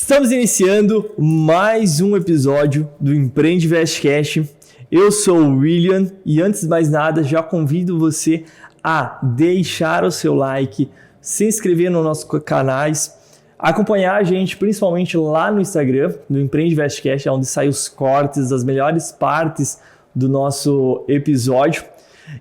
Estamos iniciando mais um episódio do Empreende Investcast. Eu sou o William e antes de mais nada já convido você a deixar o seu like, se inscrever nos nossos canais, acompanhar a gente principalmente lá no Instagram, do Empreende Investcast, onde saem os cortes, as melhores partes do nosso episódio.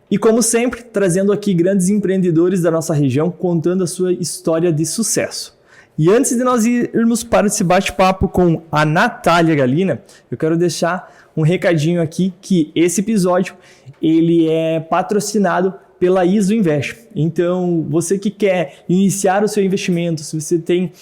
E como sempre, trazendo aqui grandes empreendedores da nossa região contando a sua história de sucesso. E antes de nós irmos para esse bate-papo com a Natália Galina, eu quero deixar um recadinho aqui que esse episódio ele é patrocinado pela ISO Invest. Então, você que quer iniciar o seu investimento, se você tem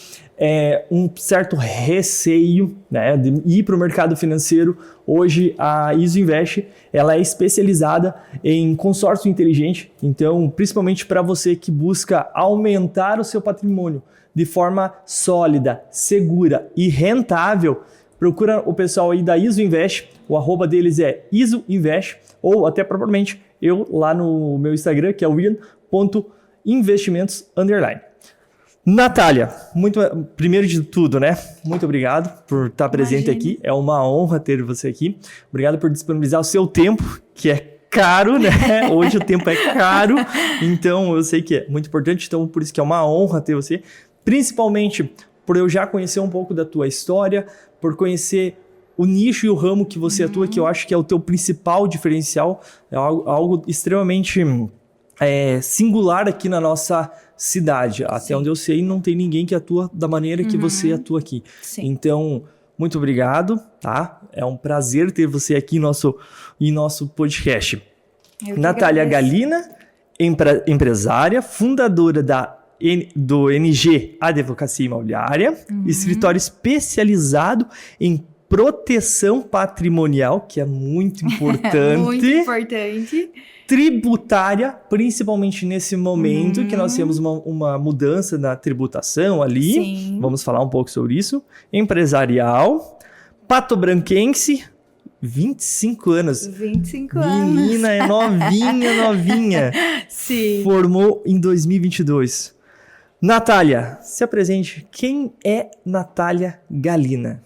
um certo receio, né, de ir para o mercado financeiro, hoje a ISO Invest ela é especializada em consórcio inteligente. Então, principalmente para você que busca aumentar o seu patrimônio de forma sólida, segura e rentável, procura o pessoal aí da ISO Invest, o arroba deles é ISO Invest, ou até propriamente eu lá no meu Instagram, que é william.investimentos_. Natália, primeiro de tudo, né? Muito obrigado por estar presente aqui. É uma honra ter você aqui. Obrigado por disponibilizar o seu tempo, que é caro, né? Hoje o tempo é caro, então eu sei que é muito importante, então por isso que é uma honra ter você. Principalmente por eu já conhecer um pouco da tua história, por conhecer o nicho e o ramo que você atua, que eu acho que é o teu principal diferencial, é algo extremamente singular aqui na nossa cidade. Até onde eu sei, não tem ninguém que atua da maneira que você atua aqui. Sim. Então, muito obrigado, tá? É um prazer ter você aqui em nosso podcast. Natália Galina, empresária, fundadora do NG Advocacia Imobiliária, escritório especializado em proteção patrimonial, que é muito importante. Muito importante. Tributária, principalmente nesse momento que nós temos uma mudança na tributação ali. Sim. Vamos falar um pouco sobre isso. Empresarial, patobranquense, 25 anos. 25 anos. Menina, é novinha. Sim. Formou em 2022. Natália, se apresente. Quem é Natália Galina?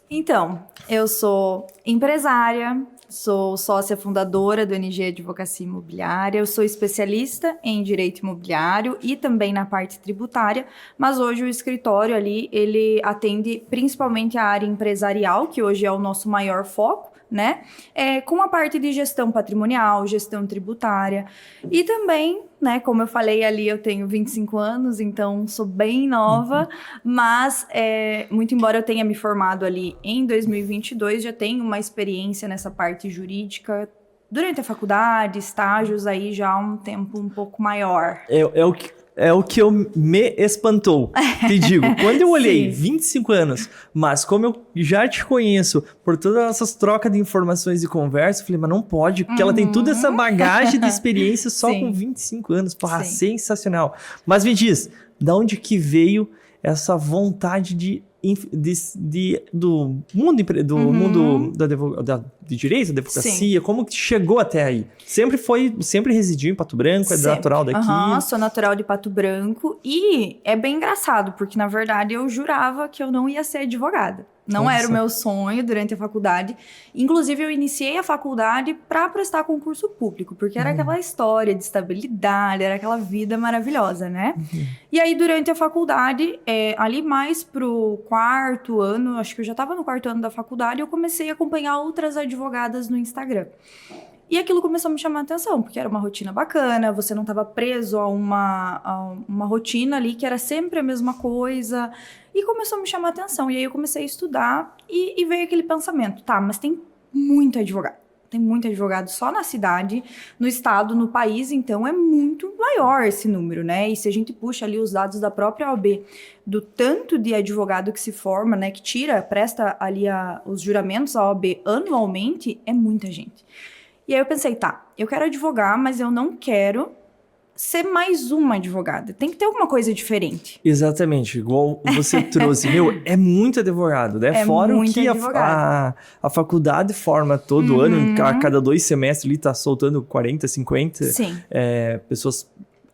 Então, eu sou empresária, sou sócia fundadora do NG Advocacia Imobiliária, eu sou especialista em direito imobiliário e também na parte tributária, mas hoje o escritório ali, ele atende principalmente a área empresarial, que hoje é o nosso maior foco, né? Com a parte de gestão patrimonial, gestão tributária e também, né, como eu falei ali, eu tenho 25 anos, então sou bem nova, mas muito embora eu tenha me formado ali em 2022, já tenho uma experiência nessa parte jurídica durante a faculdade, estágios aí já há um tempo um pouco maior. É o que me espantou, te digo. Quando eu olhei 25 anos, mas como eu já te conheço por todas essas trocas de informações e conversa, eu falei, mas não pode, porque ela tem toda essa bagagem de experiência só com 25 anos. Porra, sensacional. Mas me diz, da onde que veio essa vontade do mundo de direito, da advocacia? Como que chegou até aí? Sempre residiu em Pato Branco? É natural daqui? Sou natural de Pato Branco e é bem engraçado, porque na verdade eu jurava que eu não ia ser advogada. Não era o meu sonho durante a faculdade. Inclusive, eu iniciei a faculdade para prestar concurso público, porque era aquela história de estabilidade, era aquela vida maravilhosa, né? E aí, durante a faculdade, ali mais pro quarto ano, acho que eu já estava no quarto ano da faculdade, eu comecei a acompanhar outras advogadas no Instagram. E aquilo começou a me chamar a atenção, porque era uma rotina bacana, você não estava preso a uma rotina ali que era sempre a mesma coisa. E começou a me chamar a atenção. E aí eu comecei a estudar e veio aquele pensamento. Tá, mas tem muito advogado. Tem muito advogado só na cidade, no estado, no país. Então é muito maior esse número, né? E se a gente puxa ali os dados da própria OAB, do tanto de advogado que se forma, né? Que presta ali os juramentos à OAB anualmente, é muita gente. E aí eu pensei, tá, eu quero advogar, mas eu não quero ser mais uma advogada. Tem que ter alguma coisa diferente. Exatamente, igual você trouxe. É muito advogado, né? Fora o que a faculdade forma todo ano, a cada 2 semestres ali tá soltando 40, 50 pessoas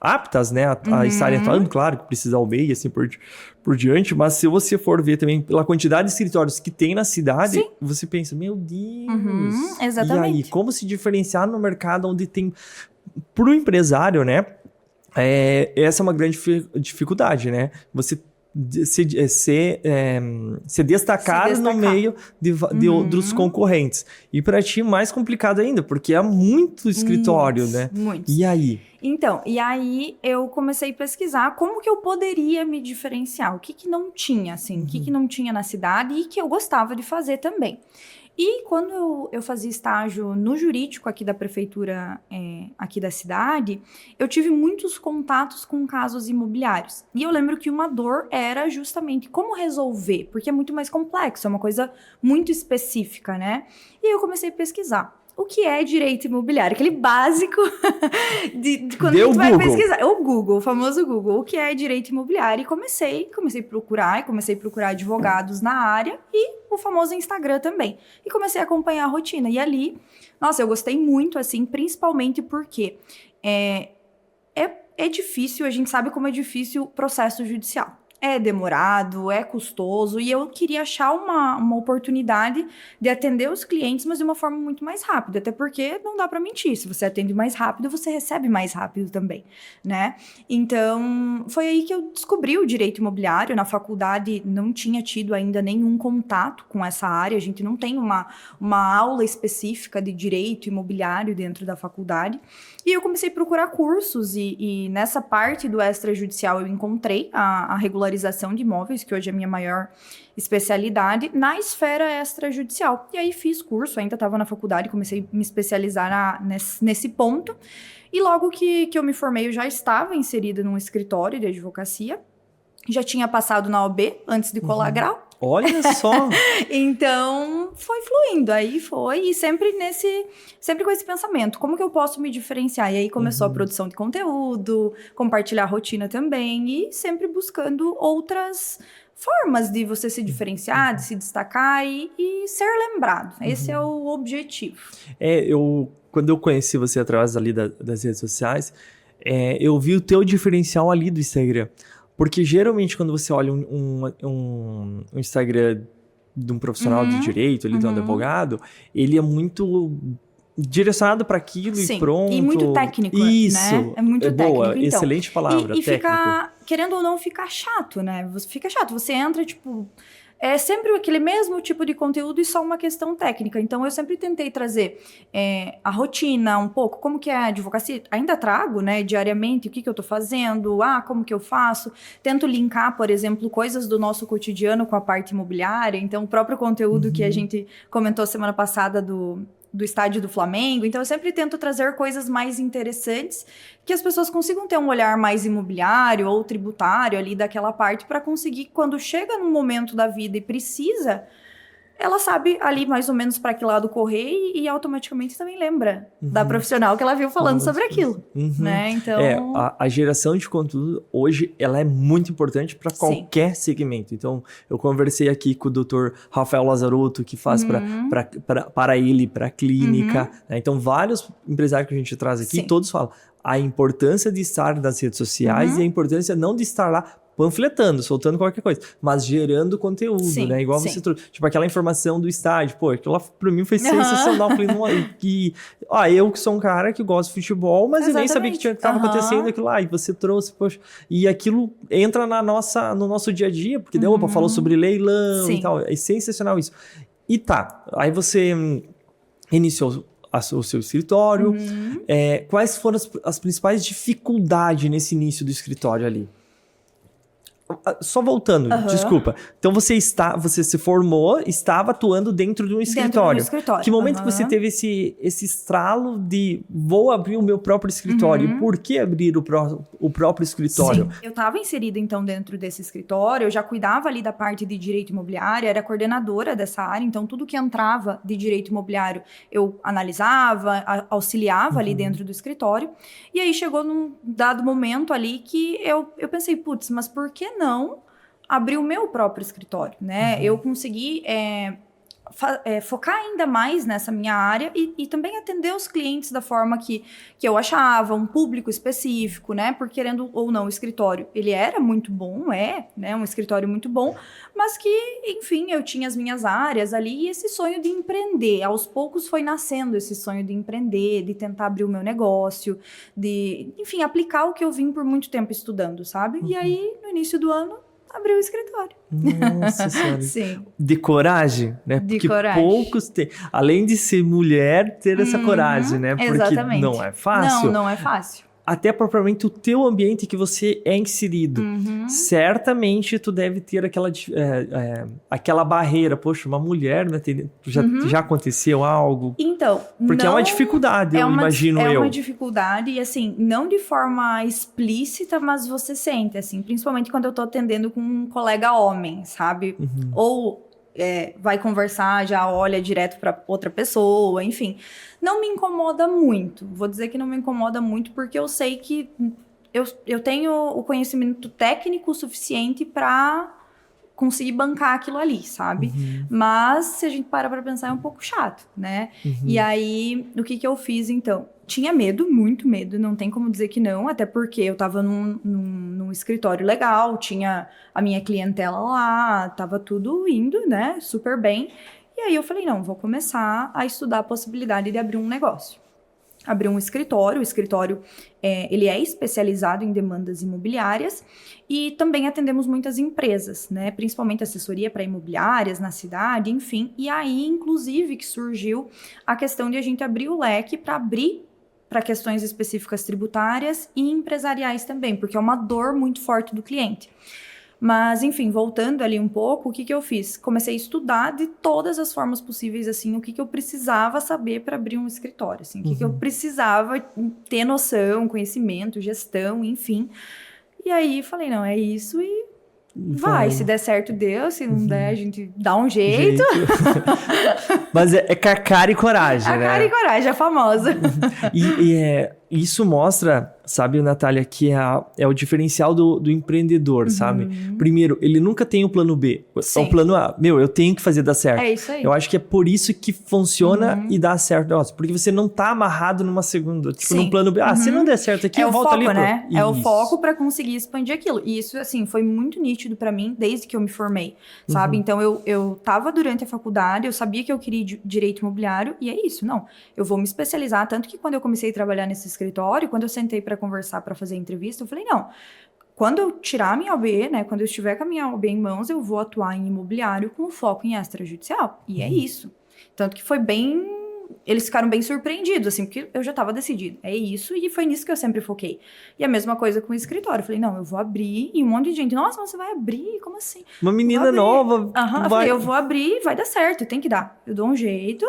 aptas, né, a estarem atuando, claro que precisa ao meio, assim por diante, mas se você for ver também pela quantidade de escritórios que tem na cidade, Sim. você pensa, meu Deus, exatamente. E aí, como se diferenciar no mercado onde tem, pro empresário, né, essa é uma grande dificuldade, né, você se destacar no meio de outros concorrentes. E para ti, mais complicado ainda, porque é muito escritório, né? Muitos. E aí? Então, e aí eu comecei a pesquisar como que eu poderia me diferenciar, o que não tinha, assim, o que não tinha na cidade e que eu gostava de fazer também. E quando eu fazia estágio no jurídico aqui da prefeitura, aqui da cidade, eu tive muitos contatos com casos imobiliários. E eu lembro que uma dor era justamente como resolver, porque é muito mais complexo, é uma coisa muito específica, né? E aí eu comecei a pesquisar. O que é direito imobiliário? Aquele básico de quando a gente vai pesquisar. O Google, o famoso Google. O que é direito imobiliário? E comecei a procurar advogados na área e o famoso Instagram também. E comecei a acompanhar a rotina. E ali, nossa, eu gostei muito, assim, principalmente porque é difícil, a gente sabe como é difícil o processo judicial. É demorado, é custoso, e eu queria achar uma oportunidade de atender os clientes, mas de uma forma muito mais rápida, até porque não dá para mentir, se você atende mais rápido, você recebe mais rápido também, né? Então, foi aí que eu descobri o direito imobiliário. Na faculdade não tinha tido ainda nenhum contato com essa área, a gente não tem uma aula específica de direito imobiliário dentro da faculdade, e eu comecei a procurar cursos, e nessa parte do extrajudicial eu encontrei a regularização de imóveis, que hoje é a minha maior especialidade, na esfera extrajudicial. E aí fiz curso, ainda estava na faculdade, comecei a me especializar nesse ponto. E logo que eu me formei, eu já estava inserida num escritório de advocacia, já tinha passado na OAB antes de colar grau. Olha só! Então, foi fluindo, aí foi, e sempre com esse pensamento, como que eu posso me diferenciar? E aí começou a produção de conteúdo, compartilhar a rotina também, e sempre buscando outras formas de você se diferenciar, de se destacar e ser lembrado. Esse é o objetivo. Quando eu conheci você através ali das redes sociais, eu vi o teu diferencial ali do Instagram. Porque geralmente quando você olha um Instagram de um profissional de direito, de um advogado, ele é muito direcionado para aquilo. Sim, e pronto. E muito técnico, isso, né? É muito técnico. Boa, então, excelente palavra, e fica, querendo ou não, fica chato, né? Fica chato, você entra, tipo... É sempre aquele mesmo tipo de conteúdo e só uma questão técnica. Então, eu sempre tentei trazer a rotina um pouco, como que é a advocacia. Ainda trago, né, diariamente, o que eu tô fazendo, como que eu faço. Tento linkar, por exemplo, coisas do nosso cotidiano com a parte imobiliária. Então, o próprio conteúdo que a gente comentou semana passada do estádio do Flamengo. Então, eu sempre tento trazer coisas mais interessantes, que as pessoas consigam ter um olhar mais imobiliário ou tributário ali daquela parte, para conseguir, quando chega num momento da vida e precisa, ela sabe ali mais ou menos para que lado correr e automaticamente também lembra da profissional que ela viu falando sobre aquilo, né? Então... A geração de conteúdo hoje, ela é muito importante para qualquer segmento. Então, eu conversei aqui com o Dr. Rafael Lazarotto, que faz para ele, para a clínica. Né? Então, vários empresários que a gente traz aqui, todos falam a importância de estar nas redes sociais e a importância não de estar lá panfletando, soltando qualquer coisa, mas gerando conteúdo, né? Igual você trouxe, tipo aquela informação do estádio, pô, aquilo lá pra mim foi sensacional. Falei, eu que sou um cara que gosta de futebol, mas eu nem sabia que estava acontecendo aquilo lá, e você trouxe, poxa, e aquilo entra no nosso dia a dia, porque falou sobre leilão e tal, é sensacional isso. E aí você iniciou o seu escritório, quais foram as principais dificuldades nesse início do escritório ali? Só voltando, desculpa. Então você se formou, estava atuando dentro de um escritório. Dentro do escritório. Que momento que você teve esse estralo de vou abrir o meu próprio escritório? E por que abrir o próprio escritório? Sim. Eu estava inserida então dentro desse escritório, eu já cuidava ali da parte de direito imobiliário, era coordenadora dessa área, então tudo que entrava de direito imobiliário eu analisava, auxiliava ali dentro do escritório. E aí chegou num dado momento ali que eu pensei, putz, mas por que não abrir o meu próprio escritório, né? Eu consegui focar ainda mais nessa minha área e também atender os clientes da forma que eu achava, um público específico, né? Porque querendo ou não, o escritório, ele era muito bom, né? Um escritório muito bom, mas que, enfim, eu tinha as minhas áreas ali e esse sonho de empreender. Aos poucos foi nascendo esse sonho de empreender, de tentar abrir o meu negócio, de, enfim, aplicar o que eu vim por muito tempo estudando, sabe? E aí, no início do ano, abri o escritório. Nossa Senhora. Sim. De coragem, né? De Porque coragem. poucos têm. Além de ser mulher, ter essa coragem, né? Porque exatamente. não é fácil. Não é fácil. Até propriamente o teu ambiente que você é inserido. Certamente tu deve ter aquela barreira. Poxa, uma mulher, né? Já aconteceu algo? Então, porque é uma dificuldade, eu imagino É uma dificuldade e, assim, não de forma explícita, mas você sente, assim, principalmente quando eu tô atendendo com um colega homem, sabe? Ou vai conversar, já olha direto para outra pessoa, enfim. Não me incomoda muito. Vou dizer que não me incomoda muito porque eu sei que eu tenho o conhecimento técnico suficiente para conseguir bancar aquilo ali, sabe? Mas, se a gente para pra pensar, é um pouco chato, né? E aí, o que eu fiz, então? Tinha medo, muito medo, não tem como dizer que não, até porque eu tava num escritório legal, tinha a minha clientela lá, tava tudo indo, né? Super bem. E aí eu falei, não, vou começar a estudar a possibilidade de abrir um negócio. Abrir um escritório, o escritório ele é especializado em demandas imobiliárias e também atendemos muitas empresas, né? Principalmente assessoria para imobiliárias na cidade, enfim. E aí, inclusive, que surgiu a questão de a gente abrir o leque para questões específicas tributárias e empresariais também, porque é uma dor muito forte do cliente. Mas, enfim, voltando ali um pouco, o que eu fiz? Comecei a estudar de todas as formas possíveis, assim, o que eu precisava saber para abrir um escritório, assim, o que eu precisava ter noção, conhecimento, gestão, enfim. E aí, falei, não, é isso e vai. Se der certo, deu. Se não der, a gente dá um jeito. Mas é com a cara e coragem, né? A cara e coragem, a famosa. Isso mostra, sabe, Natália, que é o diferencial do empreendedor, sabe? Primeiro, ele nunca tem o plano B. É o plano A. Eu tenho que fazer dar certo. É isso aí. Eu acho que é por isso que funciona e dá certo. Nossa, porque você não tá amarrado numa segunda, tipo, num plano B. Se não der certo aqui, eu volto ali. Né? É o foco para conseguir expandir aquilo. E isso, assim, foi muito nítido para mim desde que eu me formei, sabe? Então, eu tava durante a faculdade, eu sabia que eu queria direito imobiliário e é isso. Não, eu vou me especializar. Tanto que quando eu comecei a trabalhar nesse escritório, quando eu sentei para conversar, para fazer entrevista, eu falei, não, quando eu tirar a minha OAB, né, quando eu estiver com a minha OAB em mãos, eu vou atuar em imobiliário com foco em extrajudicial. E é isso. Tanto que foi eles ficaram bem surpreendidos, assim, porque eu já estava decidida. É isso, e foi nisso que eu sempre foquei. E a mesma coisa com o escritório. Eu falei, não, eu vou abrir, e um monte de gente, nossa, mas você vai abrir? Como assim? Uma menina nova. Eu falei, eu vou abrir, vai dar certo, tem que dar. Eu dou um jeito.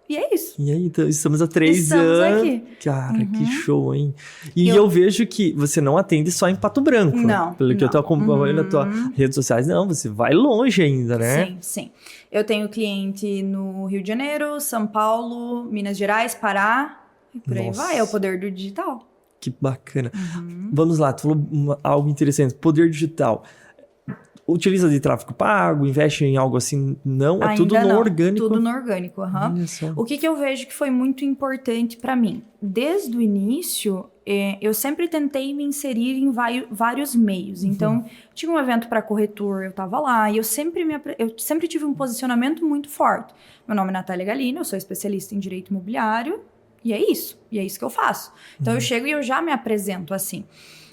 E é isso. E aí, então, estamos há 3 anos. Aqui. Cara, que show, hein? E eu vejo que você não atende só em Pato Branco. Não. Pelo que eu tô acompanhando nas tuas redes sociais. Não, você vai longe ainda, né? Sim. Eu tenho cliente no Rio de Janeiro, São Paulo, Minas Gerais, Pará. E por aí vai, é o poder do digital. Que bacana. Vamos lá, tu falou algo interessante. Poder digital. Utiliza de tráfego pago, investe em algo assim? Não, é tudo no orgânico? Tudo no orgânico, O que eu vejo que foi muito importante para mim? Desde o início, eu sempre tentei me inserir em vários meios. Então, tinha um evento para corretor, eu estava lá, e eu sempre tive um posicionamento muito forte. Meu nome é Natália Galini, eu sou especialista em direito imobiliário, e é isso que eu faço. Então, eu chego e eu já me apresento assim.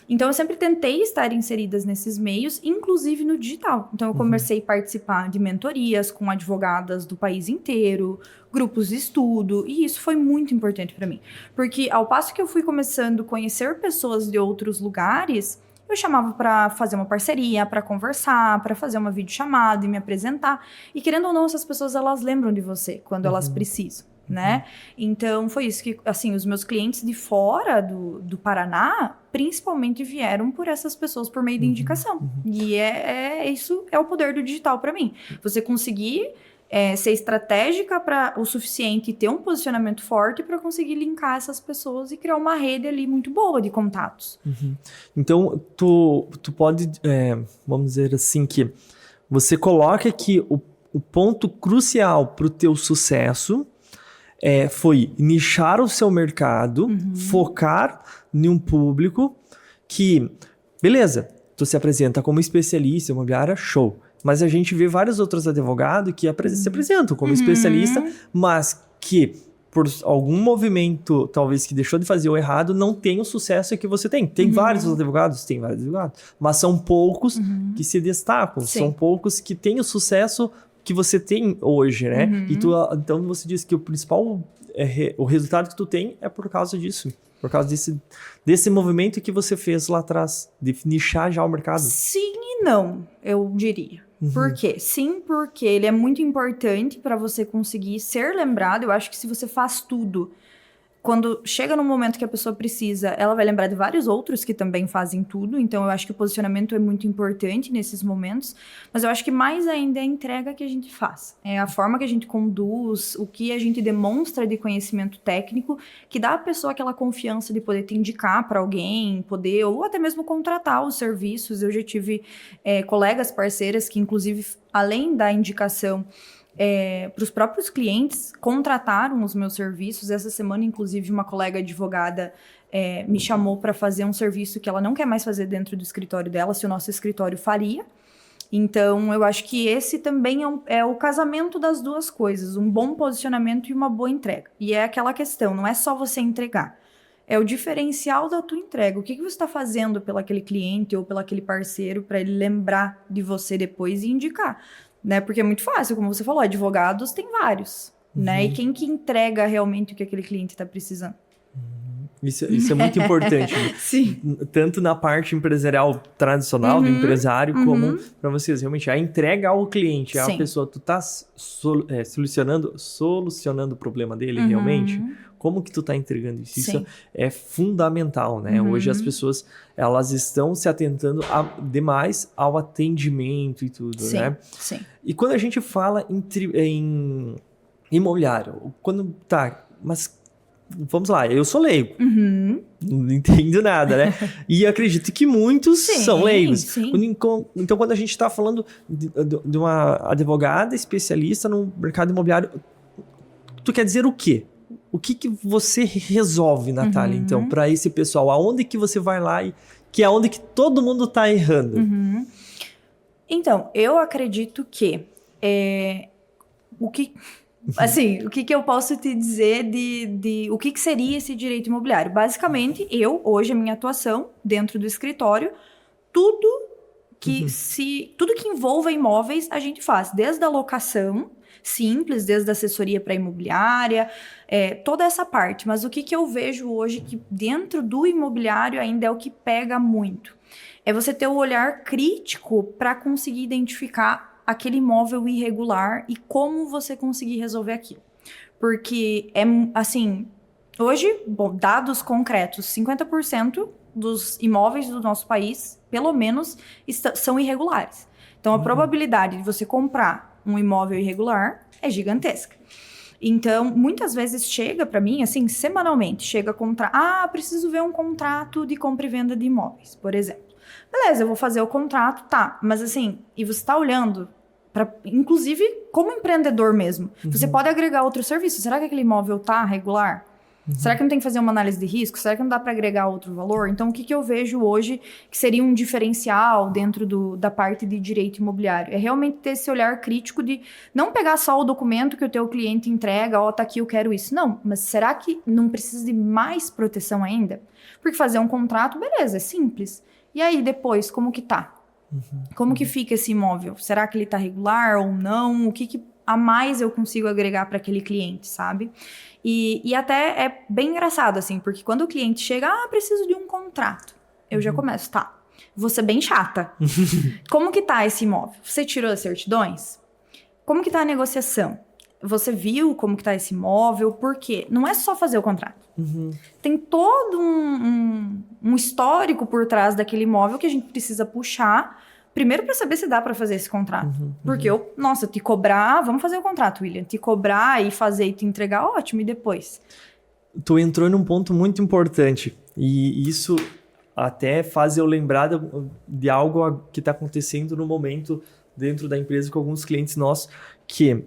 Então, eu sempre tentei estar inseridas nesses meios, inclusive no digital. Então, eu comecei a participar de mentorias com advogadas do país inteiro, grupos de estudo, e isso foi muito importante para mim. Porque, ao passo que eu fui começando a conhecer pessoas de outros lugares, eu chamava para fazer uma parceria, para conversar, para fazer uma videochamada e me apresentar. E, querendo ou não, essas pessoas, elas lembram de você quando elas precisam. Né? Então, foi isso que, assim, os meus clientes de fora do Paraná, principalmente vieram por essas pessoas por meio de indicação. E isso é o poder do digital para mim. Você conseguir ser estratégica o suficiente e ter um posicionamento forte para conseguir linkar essas pessoas e criar uma rede ali muito boa de contatos. Então, tu pode, vamos dizer assim, que você coloca que o ponto crucial para o teu sucesso foi nichar o seu mercado, focar em um público que, beleza, tu se apresenta como especialista imobiliária, show. Mas a gente vê vários outros advogados que se apresentam como especialista, mas que por algum movimento, talvez que deixou de fazer o errado, não tem o sucesso que você tem. Tem vários advogados, mas são poucos que se destacam, são poucos que têm o sucesso que você tem hoje, né? E então você diz que o principal, o resultado que tu tem é por causa disso. Por causa desse movimento que você fez lá atrás, de nichar já o mercado. Sim e não, eu diria. Por quê? Sim, porque ele é muito importante para você conseguir ser lembrado. Eu acho que se você faz tudo, quando chega no momento que a pessoa precisa, ela vai lembrar de vários outros que também fazem tudo. Então, eu acho que o posicionamento é muito importante nesses momentos. Mas eu acho que mais ainda é a entrega que a gente faz. É a forma que a gente conduz, o que a gente demonstra de conhecimento técnico, que dá à pessoa aquela confiança de poder te indicar para alguém, poder, ou até mesmo contratar os serviços. Eu já tive colegas, parceiras que, inclusive, além da indicação, para os próprios clientes, contrataram os meus serviços. Essa semana, inclusive, uma colega advogada me chamou para fazer um serviço que ela não quer mais fazer dentro do escritório dela, se o nosso escritório faria. Então, eu acho que esse também é o casamento das duas coisas, um bom posicionamento e uma boa entrega. E é aquela questão, não é só você entregar, é o diferencial da tua entrega. O que você está fazendo pelo aquele cliente ou pelo aquele parceiro para ele lembrar de você depois e indicar. Né? Porque é muito fácil, como você falou, advogados tem vários, né? E quem que entrega realmente o que aquele cliente está precisando? Isso é muito importante. Sim. Tanto na parte empresarial tradicional do empresário, como para vocês. Realmente, a entrega ao cliente, a pessoa, tu tá solucionando o problema dele realmente? Como que tu tá entregando isso? Sim. Isso é fundamental, né? Hoje as pessoas, elas estão se atentando demais ao atendimento e tudo, né? Sim. E quando a gente fala em imobiliário, mas vamos lá, eu sou leigo, não entendo nada, né? E acredito que muitos são leigos. Sim. Então, quando a gente está falando de uma advogada especialista no mercado imobiliário, tu quer dizer o quê? O que você resolve, Natália, então, para esse pessoal? Aonde que você vai lá e que é onde que todo mundo está errando? Então, eu acredito que o que eu posso te dizer de o que seria esse direito imobiliário? Basicamente, hoje, a minha atuação dentro do escritório, tudo que envolva imóveis, a gente faz. Desde a locação simples, desde a assessoria para imobiliária, toda essa parte. Mas o que eu vejo hoje que dentro do imobiliário ainda é o que pega muito. É você ter o olhar crítico para conseguir identificar aquele imóvel irregular e como você conseguir resolver aquilo. Porque hoje, dados concretos, 50% dos imóveis do nosso país, pelo menos, são irregulares. Então, a probabilidade de você comprar um imóvel irregular é gigantesca. Então, muitas vezes chega para mim, assim, semanalmente, chega preciso ver um contrato de compra e venda de imóveis, por exemplo. Beleza, eu vou fazer o contrato, mas assim, e você está olhando inclusive como empreendedor mesmo, você pode agregar outro serviço. Será que aquele imóvel tá regular? Será que não tem que fazer uma análise de risco? Será que não dá para agregar outro valor? Então, o que eu vejo hoje que seria um diferencial dentro da parte de direito imobiliário? É realmente ter esse olhar crítico de não pegar só o documento que o teu cliente entrega, tá aqui, eu quero isso. Não, mas será que não precisa de mais proteção ainda? Porque fazer um contrato, beleza, é simples. E aí, depois, como que tá? Como que fica esse imóvel? Será que ele tá regular ou não? O que a mais eu consigo agregar para aquele cliente, sabe? E até é bem engraçado, assim, porque quando o cliente chega, preciso de um contrato. Eu já começo, vou ser bem chata. Como que tá esse imóvel? Você tirou as certidões? Como que tá a negociação? Você viu como que tá esse imóvel? Por quê? Não é só fazer o contrato. Tem todo um histórico por trás daquele imóvel que a gente precisa puxar, primeiro para saber se dá para fazer esse contrato. Porque te cobrar, vamos fazer o contrato, William. Te cobrar e fazer e te entregar, ótimo, e depois? Tu entrou num ponto muito importante, e isso até faz eu lembrar de algo que está acontecendo no momento dentro da empresa com alguns clientes nossos, que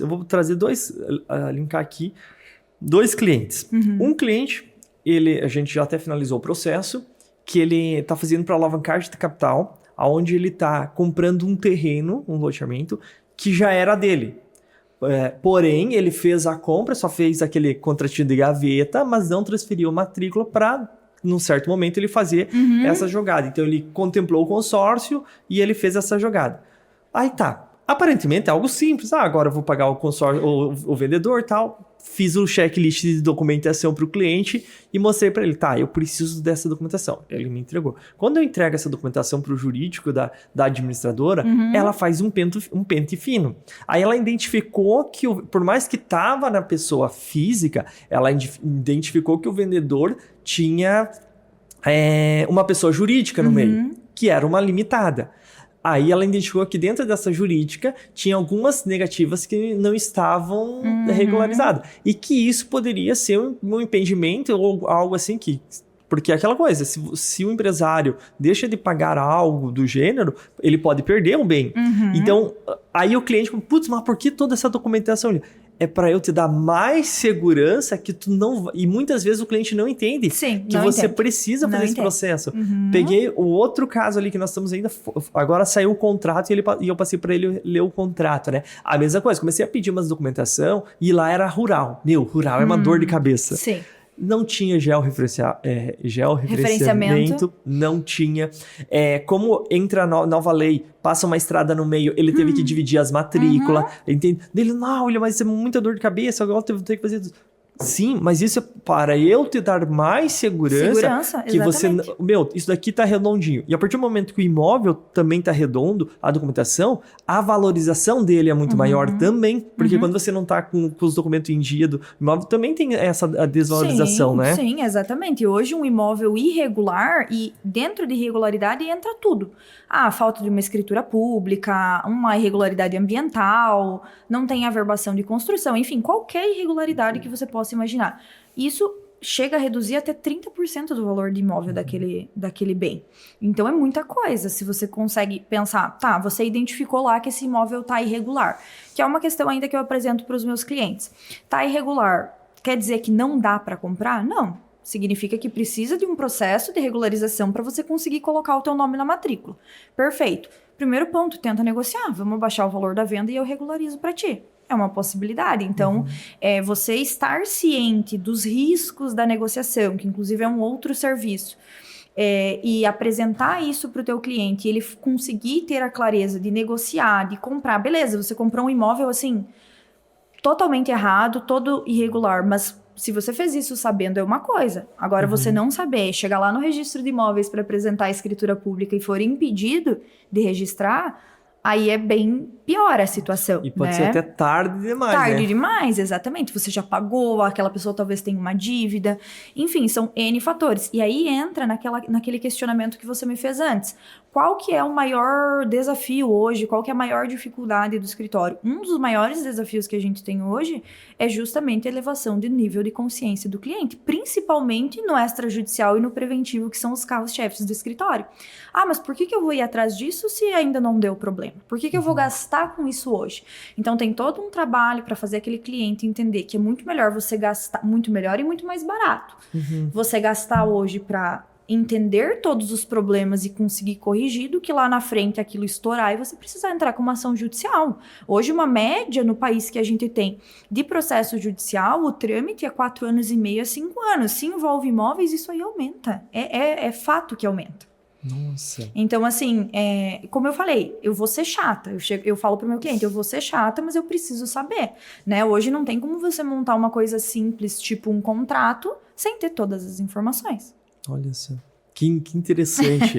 eu vou trazer linkar aqui, 2 clientes. Um cliente, a gente já até finalizou o processo, que ele está fazendo para alavancagem de capital, onde ele está comprando um terreno, um loteamento, que já era dele. Porém, ele fez a compra, só fez aquele contratinho de gaveta, mas não transferiu a matrícula para, num certo momento, ele fazer essa jogada. Então, ele contemplou o consórcio e ele fez essa jogada. Aí tá. Aparentemente é algo simples. Agora eu vou pagar o consórcio, o vendedor e tal. Fiz o checklist de documentação para o cliente e mostrei para ele, eu preciso dessa documentação. Ele me entregou. Quando eu entrego essa documentação para o jurídico da administradora, ela faz um pente fino. Aí ela identificou que, por mais que estava na pessoa física, ela identificou que o vendedor tinha uma pessoa jurídica no meio, que era uma limitada. Aí ela identificou que dentro dessa jurídica tinha algumas negativas que não estavam regularizadas. E que isso poderia ser um impedimento ou algo assim que... Porque é aquela coisa, se o empresário deixa de pagar algo do gênero, ele pode perder um bem. Então, aí o cliente... Putz, mas por que toda essa documentação? É para eu te dar mais segurança que tu não... E muitas vezes o cliente não entende que você precisa fazer esse processo. Peguei o outro caso ali que nós estamos ainda... Agora saiu o contrato e eu passei para ele ler o contrato, né? A mesma coisa, comecei a pedir umas documentação e lá era rural. Rural é uma dor de cabeça. Sim. Não tinha georreferenciamento, não tinha. Como entra a nova lei, passa uma estrada no meio, ele teve que dividir as matrículas. Entende? Ele, não, mas isso é muita dor de cabeça, agora eu vou ter que fazer... Sim, mas isso é para eu te dar mais segurança que exatamente. Isso daqui tá redondinho. E a partir do momento que o imóvel também tá redondo, a documentação, a valorização dele é muito maior também, porque quando você não tá com os documentos em dia do imóvel, também tem essa desvalorização, né? Sim, exatamente. Hoje um imóvel irregular, e dentro de irregularidade entra tudo. A falta de uma escritura pública, uma irregularidade ambiental, não tem averbação de construção, enfim, qualquer irregularidade que você possa imaginar. Isso chega a reduzir até 30% do valor de imóvel daquele bem. Então é muita coisa. Se você consegue pensar, você identificou lá que esse imóvel está irregular, que é uma questão ainda que eu apresento para os meus clientes. Está irregular, quer dizer que não dá para comprar? Não. Significa que precisa de um processo de regularização para você conseguir colocar o teu nome na matrícula. Perfeito. Primeiro ponto, tenta negociar. Vamos baixar o valor da venda e eu regularizo para ti. É uma possibilidade. Então, você estar ciente dos riscos da negociação, que inclusive é um outro serviço, e apresentar isso para o teu cliente, e ele conseguir ter a clareza de negociar, de comprar. Beleza, você comprou um imóvel assim, totalmente errado, todo irregular, mas se você fez isso sabendo é uma coisa. Agora, você não saber, chegar lá no registro de imóveis para apresentar a escritura pública e for impedido de registrar, aí é bem pior a situação. E pode ser até tarde demais, Tarde demais, exatamente. Você já pagou, aquela pessoa talvez tenha uma dívida. Enfim, são N fatores. E aí entra naquele questionamento que você me fez antes. Qual que é o maior desafio hoje? Qual que é a maior dificuldade do escritório? Um dos maiores desafios que a gente tem hoje é justamente a elevação de nível de consciência do cliente, principalmente no extrajudicial e no preventivo, que são os carros-chefes do escritório. Mas por que eu vou ir atrás disso se ainda não deu problema? Por que eu vou gastar com isso hoje? Então tem todo um trabalho para fazer aquele cliente entender que é muito melhor você gastar, muito melhor e muito mais barato. Você gastar hoje para entender todos os problemas e conseguir corrigir, do que lá na frente aquilo estourar e você precisar entrar com uma ação judicial. Hoje, uma média no país que a gente tem de processo judicial, o trâmite é 4 anos e meio a 5 anos. Se envolve imóveis, isso aí aumenta. É fato que aumenta. Nossa. Então, assim, como eu falei, eu vou ser chata. Eu falo pro meu cliente, eu vou ser chata, mas eu preciso saber, né? Hoje não tem como você montar uma coisa simples, tipo um contrato, sem ter todas as informações. Olha só, que interessante.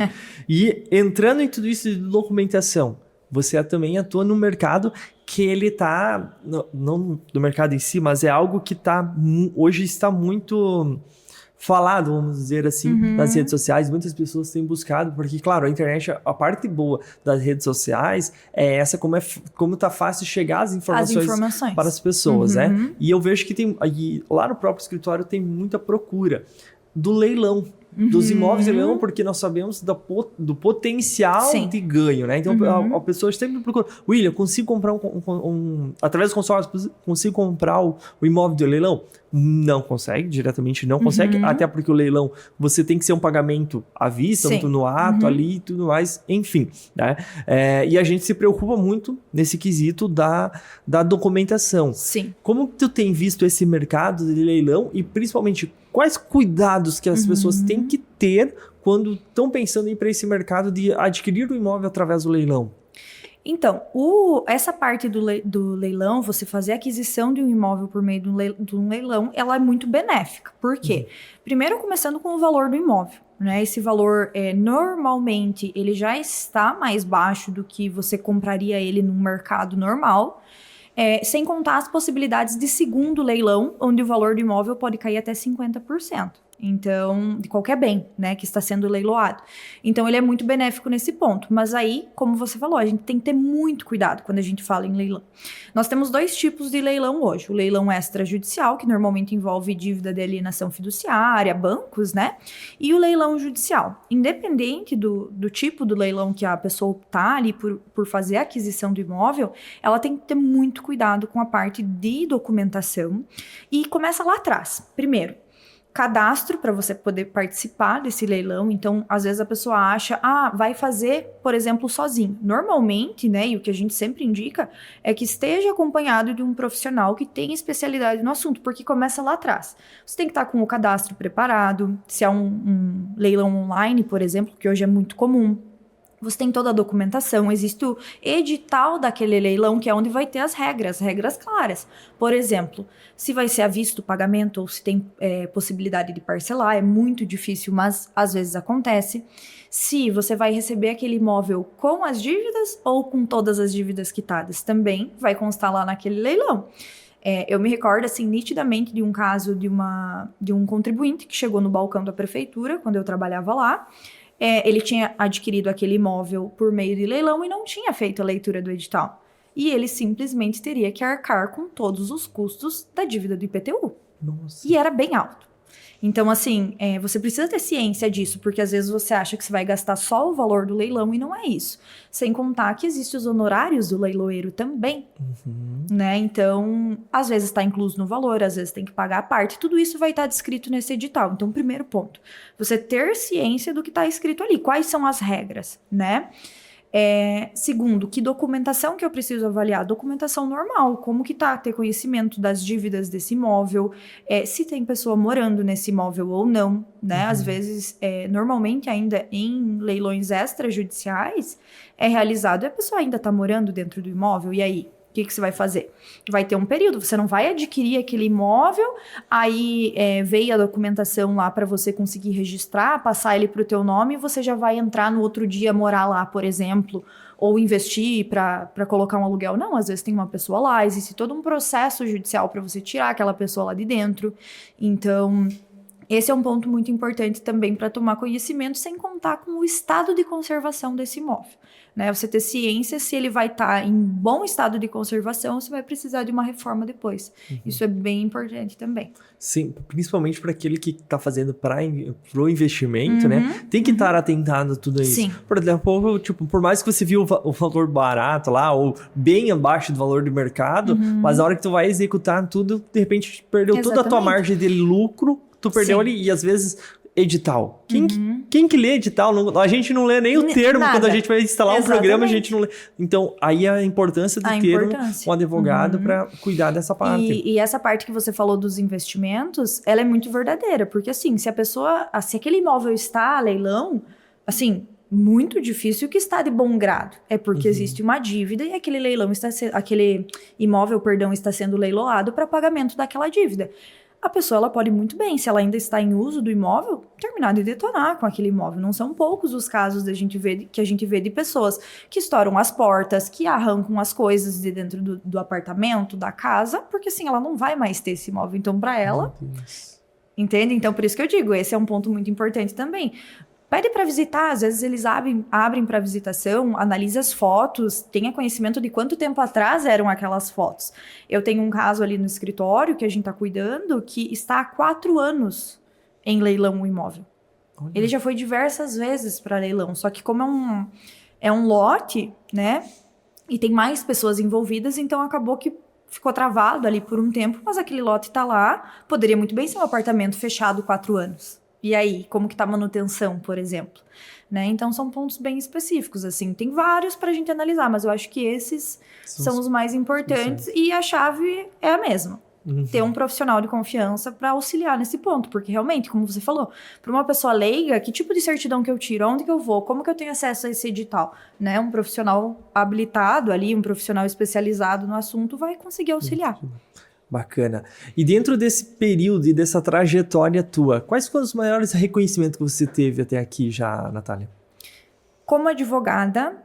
E entrando em tudo isso de documentação, você também atua no mercado que ele tá, não no mercado em si, mas é algo que hoje está muito falado, vamos dizer assim, nas redes sociais. Muitas pessoas têm buscado, porque, claro, a internet, a parte boa das redes sociais é essa, como tá fácil chegar as informações para as pessoas, né? E eu vejo que lá no próprio escritório tem muita procura do leilão. dos imóveis de leilão, porque nós sabemos do potencial Sim. de ganho, né? Então, a pessoa sempre procura, William, consigo comprar através do consórcio, consigo comprar o imóvel de leilão? Não consegue, diretamente não consegue, até porque o leilão, você tem que ser um pagamento à vista, Sim. no ato ali e tudo mais, enfim, né? E a gente se preocupa muito nesse quesito da documentação. Sim. Como tu tem visto esse mercado de leilão e principalmente quais cuidados que as pessoas têm que ter quando estão pensando em ir para esse mercado de adquirir o imóvel através do leilão? Então, essa parte do leilão, você fazer a aquisição de um imóvel por meio de um leilão, ela é muito benéfica. Por quê? Primeiro, começando com o valor do imóvel, né? Esse valor, normalmente, ele já está mais baixo do que você compraria ele num mercado normal, sem contar as possibilidades de segundo leilão, onde o valor do imóvel pode cair até 50%. Então, de qualquer bem, né, que está sendo leiloado. Então, ele é muito benéfico nesse ponto. Mas aí, como você falou, a gente tem que ter muito cuidado quando a gente fala em leilão. Nós temos 2 tipos de leilão hoje. O leilão extrajudicial, que normalmente envolve dívida de alienação fiduciária, bancos, né? E o leilão judicial. Independente do tipo do leilão que a pessoa optar ali por fazer a aquisição do imóvel, ela tem que ter muito cuidado com a parte de documentação. E começa lá atrás. Primeiro, cadastro para você poder participar desse leilão. Então, às vezes a pessoa acha, vai fazer, por exemplo, sozinho. Normalmente, né, e o que a gente sempre indica é que esteja acompanhado de um profissional que tenha especialidade no assunto, porque começa lá atrás. Você tem que estar com o cadastro preparado, se é um leilão online, por exemplo, que hoje é muito comum. Você tem toda a documentação, existe o edital daquele leilão, que é onde vai ter as regras claras. Por exemplo, se vai ser à vista o pagamento ou se tem possibilidade de parcelar, é muito difícil, mas às vezes acontece. Se você vai receber aquele imóvel com as dívidas ou com todas as dívidas quitadas, também vai constar lá naquele leilão. Eu me recordo, assim, nitidamente de um caso de um contribuinte que chegou no balcão da prefeitura, quando eu trabalhava lá. Ele tinha adquirido aquele imóvel por meio de leilão e não tinha feito a leitura do edital. E ele simplesmente teria que arcar com todos os custos da dívida do IPTU. Nossa. E era bem alto. Então, assim, você precisa ter ciência disso, porque às vezes você acha que você vai gastar só o valor do leilão e não é isso. Sem contar que existem os honorários do leiloeiro também, né? Então, às vezes está incluso no valor, às vezes tem que pagar a parte. Tudo isso vai estar descrito nesse edital. Então, primeiro ponto, você ter ciência do que está escrito ali. Quais são as regras, né? Segundo, que documentação que eu preciso avaliar? Documentação normal, como que tá, ter conhecimento das dívidas desse imóvel, se tem pessoa morando nesse imóvel ou não, né? Às vezes, normalmente ainda em leilões extrajudiciais, é realizado e a pessoa ainda tá morando dentro do imóvel, e aí? O que você vai fazer? Vai ter um período, você não vai adquirir aquele imóvel, aí veio a documentação lá para você conseguir registrar, passar ele para o teu nome e você já vai entrar no outro dia morar lá, por exemplo, ou investir para colocar um aluguel. Não, às vezes tem uma pessoa lá, existe todo um processo judicial para você tirar aquela pessoa lá de dentro. Então, esse é um ponto muito importante também para tomar conhecimento, sem contar com o estado de conservação desse imóvel. Né? Você ter ciência se ele vai estar em bom estado de conservação ou se vai precisar de uma reforma depois. Isso é bem importante também. Sim, principalmente para aquele que está fazendo para o investimento, né? Tem que estar atentado a tudo isso. Sim. Por exemplo, tipo, por mais que você viu o valor barato lá, ou bem abaixo do valor do mercado, mas na hora que tu vai executar tudo, de repente perdeu toda a tua margem de lucro, tu perdeu ali, e às vezes edital. Quem que lê edital? A gente não lê nem o termo. Nada. Quando a gente vai instalar um programa, a gente não lê. Então, aí a importância de ter um advogado para cuidar dessa parte. E essa parte que você falou dos investimentos, ela é muito verdadeira, porque assim, se aquele imóvel está a leilão, assim, muito difícil que está de bom grado. É porque existe uma dívida e aquele imóvel está sendo leiloado para pagamento daquela dívida. A pessoa ela pode muito bem, se ela ainda está em uso do imóvel, terminar de detonar com aquele imóvel. Não são poucos os casos que a gente vê de pessoas que estouram as portas, que arrancam as coisas de dentro do apartamento, da casa, porque assim, ela não vai mais ter esse imóvel. Então, para ela, entende? Então, por isso que eu digo, esse é um ponto muito importante também. Pede para visitar, às vezes eles abrem para visitação, analisa as fotos, tenha conhecimento de quanto tempo atrás eram aquelas fotos. Eu tenho um caso ali no escritório que a gente está cuidando, que está há 4 anos em leilão o imóvel. Olha. Ele já foi diversas vezes para leilão, só que como é um lote, né? E tem mais pessoas envolvidas, então acabou que ficou travado ali por um tempo, mas aquele lote tá lá, poderia muito bem ser um apartamento fechado 4 anos. E aí, como que tá a manutenção, por exemplo? Né? Então, são pontos bem específicos, assim. Tem vários pra gente analisar, mas eu acho que esses são os mais importantes e a chave é a mesma. Ter um profissional de confiança para auxiliar nesse ponto, porque realmente, como você falou, para uma pessoa leiga, que tipo de certidão que eu tiro, onde que eu vou, como que eu tenho acesso a esse edital, né? Um profissional habilitado ali, um profissional especializado no assunto vai conseguir auxiliar. Bacana. E dentro desse período e dessa trajetória tua, quais foram os maiores reconhecimentos que você teve até aqui já, Natália? Como advogada,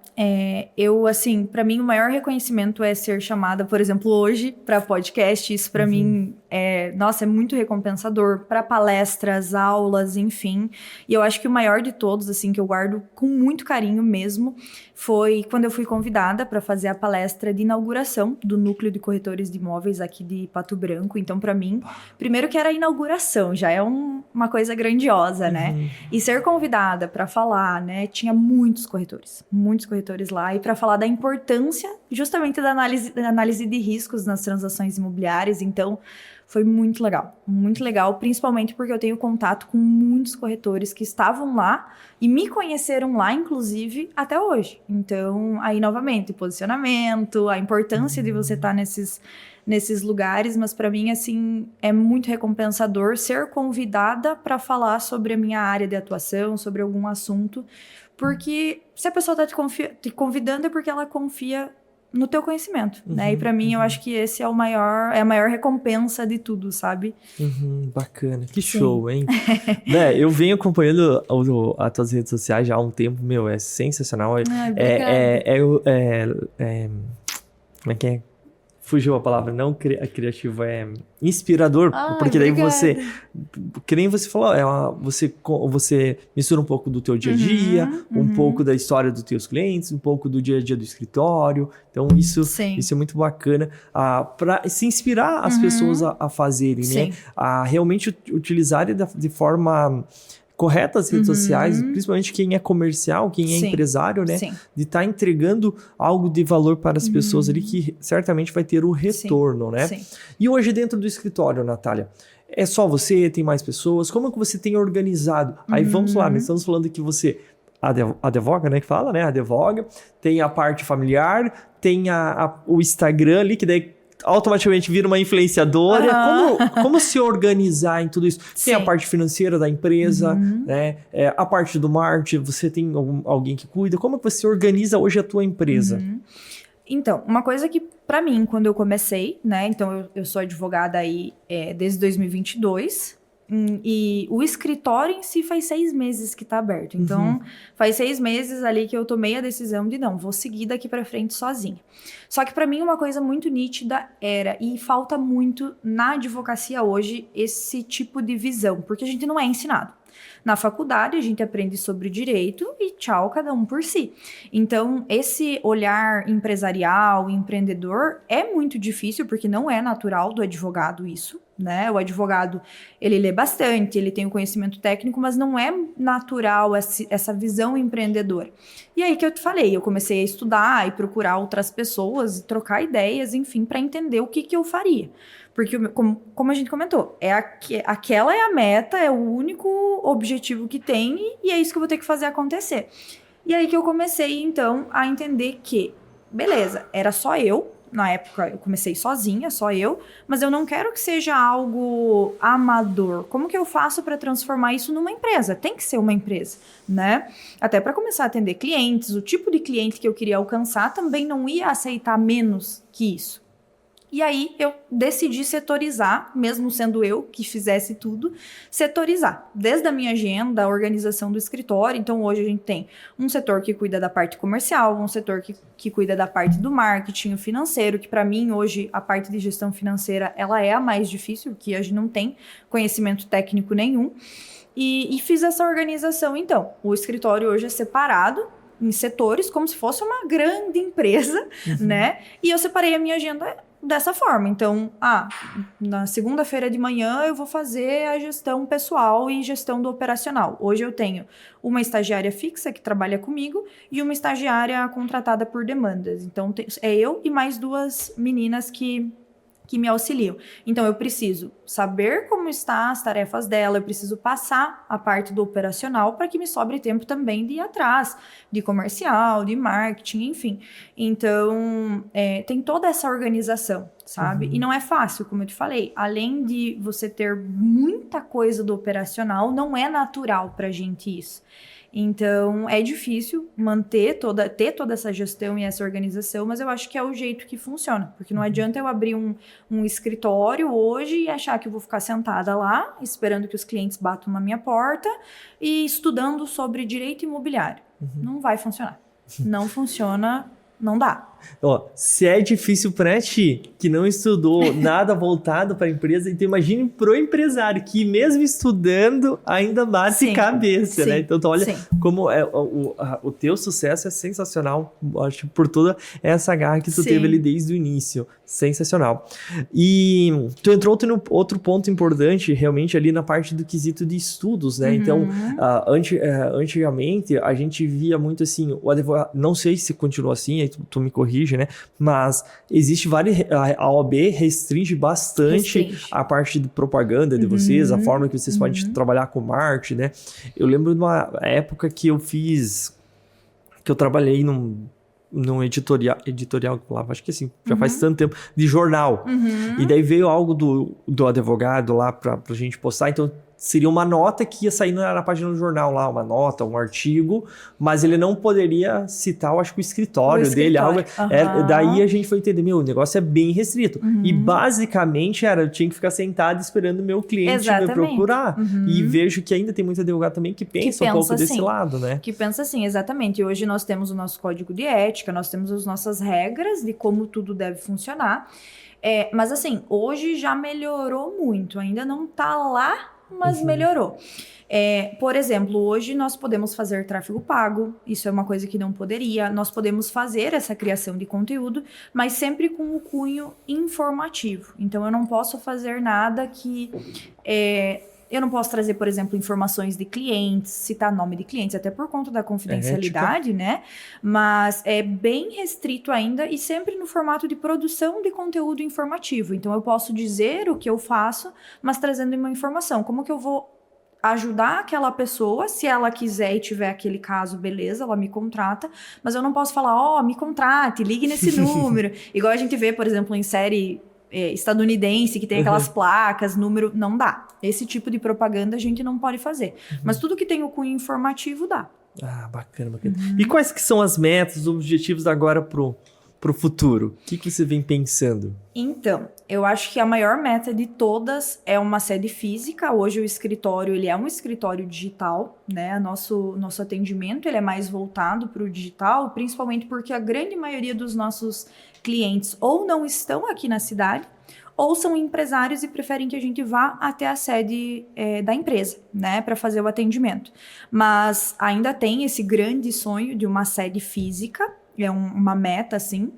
eu, assim, para mim o maior reconhecimento é ser chamada, por exemplo, hoje para podcast. Isso para mim é muito recompensador, para palestras, aulas, enfim. E eu acho que o maior de todos, assim, que eu guardo com muito carinho mesmo, foi quando eu fui convidada para fazer a palestra de inauguração do Núcleo de Corretores de Imóveis aqui de Pato Branco. Então, para mim, primeiro que era a inauguração, já é uma coisa grandiosa, né? E ser convidada para falar, né? Tinha muitos corretores lá, e para falar da importância justamente da análise de riscos nas transações imobiliárias. Então, foi muito legal, principalmente porque eu tenho contato com muitos corretores que estavam lá e me conheceram lá, inclusive, até hoje. Então, aí, novamente, posicionamento, a importância de você estar nesses lugares, mas para mim, assim, é muito recompensador ser convidada para falar sobre a minha área de atuação, sobre algum assunto, porque se a pessoa está te convidando é porque ela confia no teu conhecimento, né? E para mim, eu acho que esse é a maior recompensa de tudo, sabe? Bacana. Que show, hein? Né, eu venho acompanhando as tuas redes sociais já há um tempo, meu, é sensacional. Como é que é? Fugiu a palavra, não criativo, é inspirador, porque daí você, que nem você falou, você mistura um pouco do teu dia a dia, um pouco da história dos teus clientes, um pouco do dia a dia do escritório, então isso é muito bacana, para se inspirar as pessoas a fazerem, né? A realmente utilizarem de forma correta as redes sociais, principalmente quem é comercial, quem é empresário, né? De estar entregando algo de valor para as pessoas ali que certamente vai ter o retorno, né? E hoje dentro do escritório, Natália, é só você, tem mais pessoas? Como é que você tem organizado? Aí vamos lá, nós estamos falando que você advoga, né? Que fala, né? Advoga, tem a parte familiar, tem o Instagram ali, que daí automaticamente vira uma influenciadora. Como se organizar em tudo isso? Tem a parte financeira da empresa, né? A parte do marketing, você tem alguém que cuida. Como que você organiza hoje a tua empresa? Então, uma coisa que pra mim, quando eu comecei, né? Então, eu sou advogada aí desde 2022. E o escritório em si faz 6 meses que tá aberto. Então, faz 6 meses ali que eu tomei a decisão de vou seguir daqui pra frente sozinha. Só que pra mim uma coisa muito nítida e falta muito na advocacia hoje, esse tipo de visão, porque a gente não é ensinado. Na faculdade, a gente aprende sobre direito e tchau, cada um por si. Então, esse olhar empresarial, empreendedor, é muito difícil, porque não é natural do advogado isso, né? O advogado, ele lê bastante, ele tem o conhecimento técnico, mas não é natural essa visão empreendedora. E aí que eu te falei, eu comecei a estudar e procurar outras pessoas, trocar ideias, enfim, para entender o que eu faria. Porque, como a gente comentou, aquela é a meta, é o único objetivo que tem e é isso que eu vou ter que fazer acontecer. E aí que eu comecei, então, a entender que, beleza, era só eu. Na época, eu comecei sozinha, só eu. Mas eu não quero que seja algo amador. Como que eu faço para transformar isso numa empresa? Tem que ser uma empresa, né? Até para começar a atender clientes. O tipo de cliente que eu queria alcançar também não ia aceitar menos que isso. E aí, eu decidi setorizar, mesmo sendo eu que fizesse tudo, setorizar. Desde a minha agenda, a organização do escritório. Então, hoje a gente tem um setor que cuida da parte comercial, um setor que cuida da parte do marketing, o financeiro, que para mim, hoje, a parte de gestão financeira, ela é a mais difícil, porque a gente não tem conhecimento técnico nenhum. E fiz essa organização, então. O escritório hoje é separado em setores, como se fosse uma grande empresa, né? E eu separei a minha agenda dessa forma. Então, na segunda-feira de manhã eu vou fazer a gestão pessoal e gestão do operacional. Hoje eu tenho uma estagiária fixa que trabalha comigo e uma estagiária contratada por demandas. Então, é eu e mais 2 meninas que me auxiliam. Então, eu preciso saber como estão as tarefas dela, eu preciso passar a parte do operacional para que me sobre tempo também de ir atrás, de comercial, de marketing, enfim. Então, tem toda essa organização, sabe? E não é fácil, como eu te falei. Além de você ter muita coisa do operacional, não é natural para a gente isso. Então, é difícil ter toda essa gestão e essa organização, mas eu acho que é o jeito que funciona. Porque não adianta eu abrir um escritório hoje e achar que eu vou ficar sentada lá, esperando que os clientes batam na minha porta e estudando sobre direito imobiliário. Não vai funcionar. Não funciona, não dá. Ó, se é difícil para ti, que não estudou nada voltado para a empresa, então imagine pro empresário, que mesmo estudando, ainda bate cabeça, né? Então, olha como o teu sucesso é sensacional, acho, por toda essa garra que tu teve ali desde o início. Sensacional. E tu entrou no outro ponto importante, realmente, ali na parte do quesito de estudos, né? Então, antigamente, a gente via muito assim, o advogado, não sei se continua assim, aí tu me corrige, né? Mas existe a OAB restringe bastante a parte de propaganda de vocês, a forma que vocês podem trabalhar com marketing, né? Eu lembro de uma época que eu trabalhei num editorial que falava, acho que assim, já faz tanto tempo, de jornal. E daí veio algo do advogado lá pra gente postar, então seria uma nota que ia sair na página do jornal lá, uma nota, um artigo, mas ele não poderia citar, eu acho que o escritório dele, algo. Daí a gente foi entender, o negócio é bem restrito. E basicamente eu tinha que ficar sentado esperando o meu cliente me procurar. E vejo que ainda tem muito advogado também que pensa um pouco desse lado, né? Que pensa assim, exatamente. Hoje nós temos o nosso código de ética, nós temos as nossas regras de como tudo deve funcionar. Mas assim, hoje já melhorou muito, ainda não tá lá, mas melhorou. Por exemplo, hoje nós podemos fazer tráfego pago, isso é uma coisa que não poderia. Nós podemos fazer essa criação de conteúdo, mas sempre com o cunho informativo. Então, eu não posso fazer nada que... eu não posso trazer, por exemplo, informações de clientes, citar nome de clientes, até por conta da confidencialidade, né? Mas é bem restrito ainda e sempre no formato de produção de conteúdo informativo. Então, eu posso dizer o que eu faço, mas trazendo uma informação. Como que eu vou ajudar aquela pessoa? Se ela quiser e tiver aquele caso, beleza, ela me contrata. Mas eu não posso falar, me contrate, ligue nesse número. Igual a gente vê, por exemplo, em série... estadunidense, que tem aquelas placas, número, não dá. Esse tipo de propaganda a gente não pode fazer. Mas tudo que tem o cunho informativo dá. Bacana. E quais que são as metas, os objetivos agora pro futuro? O que você vem pensando? Então, eu acho que a maior meta de todas é uma sede física. Hoje o escritório, ele é um escritório digital, né? Nosso atendimento, ele é mais voltado para o digital, principalmente porque a grande maioria dos nossos clientes ou não estão aqui na cidade, ou são empresários e preferem que a gente vá até a sede da empresa, né, para fazer o atendimento. Mas ainda tem esse grande sonho de uma sede física, uma meta, assim,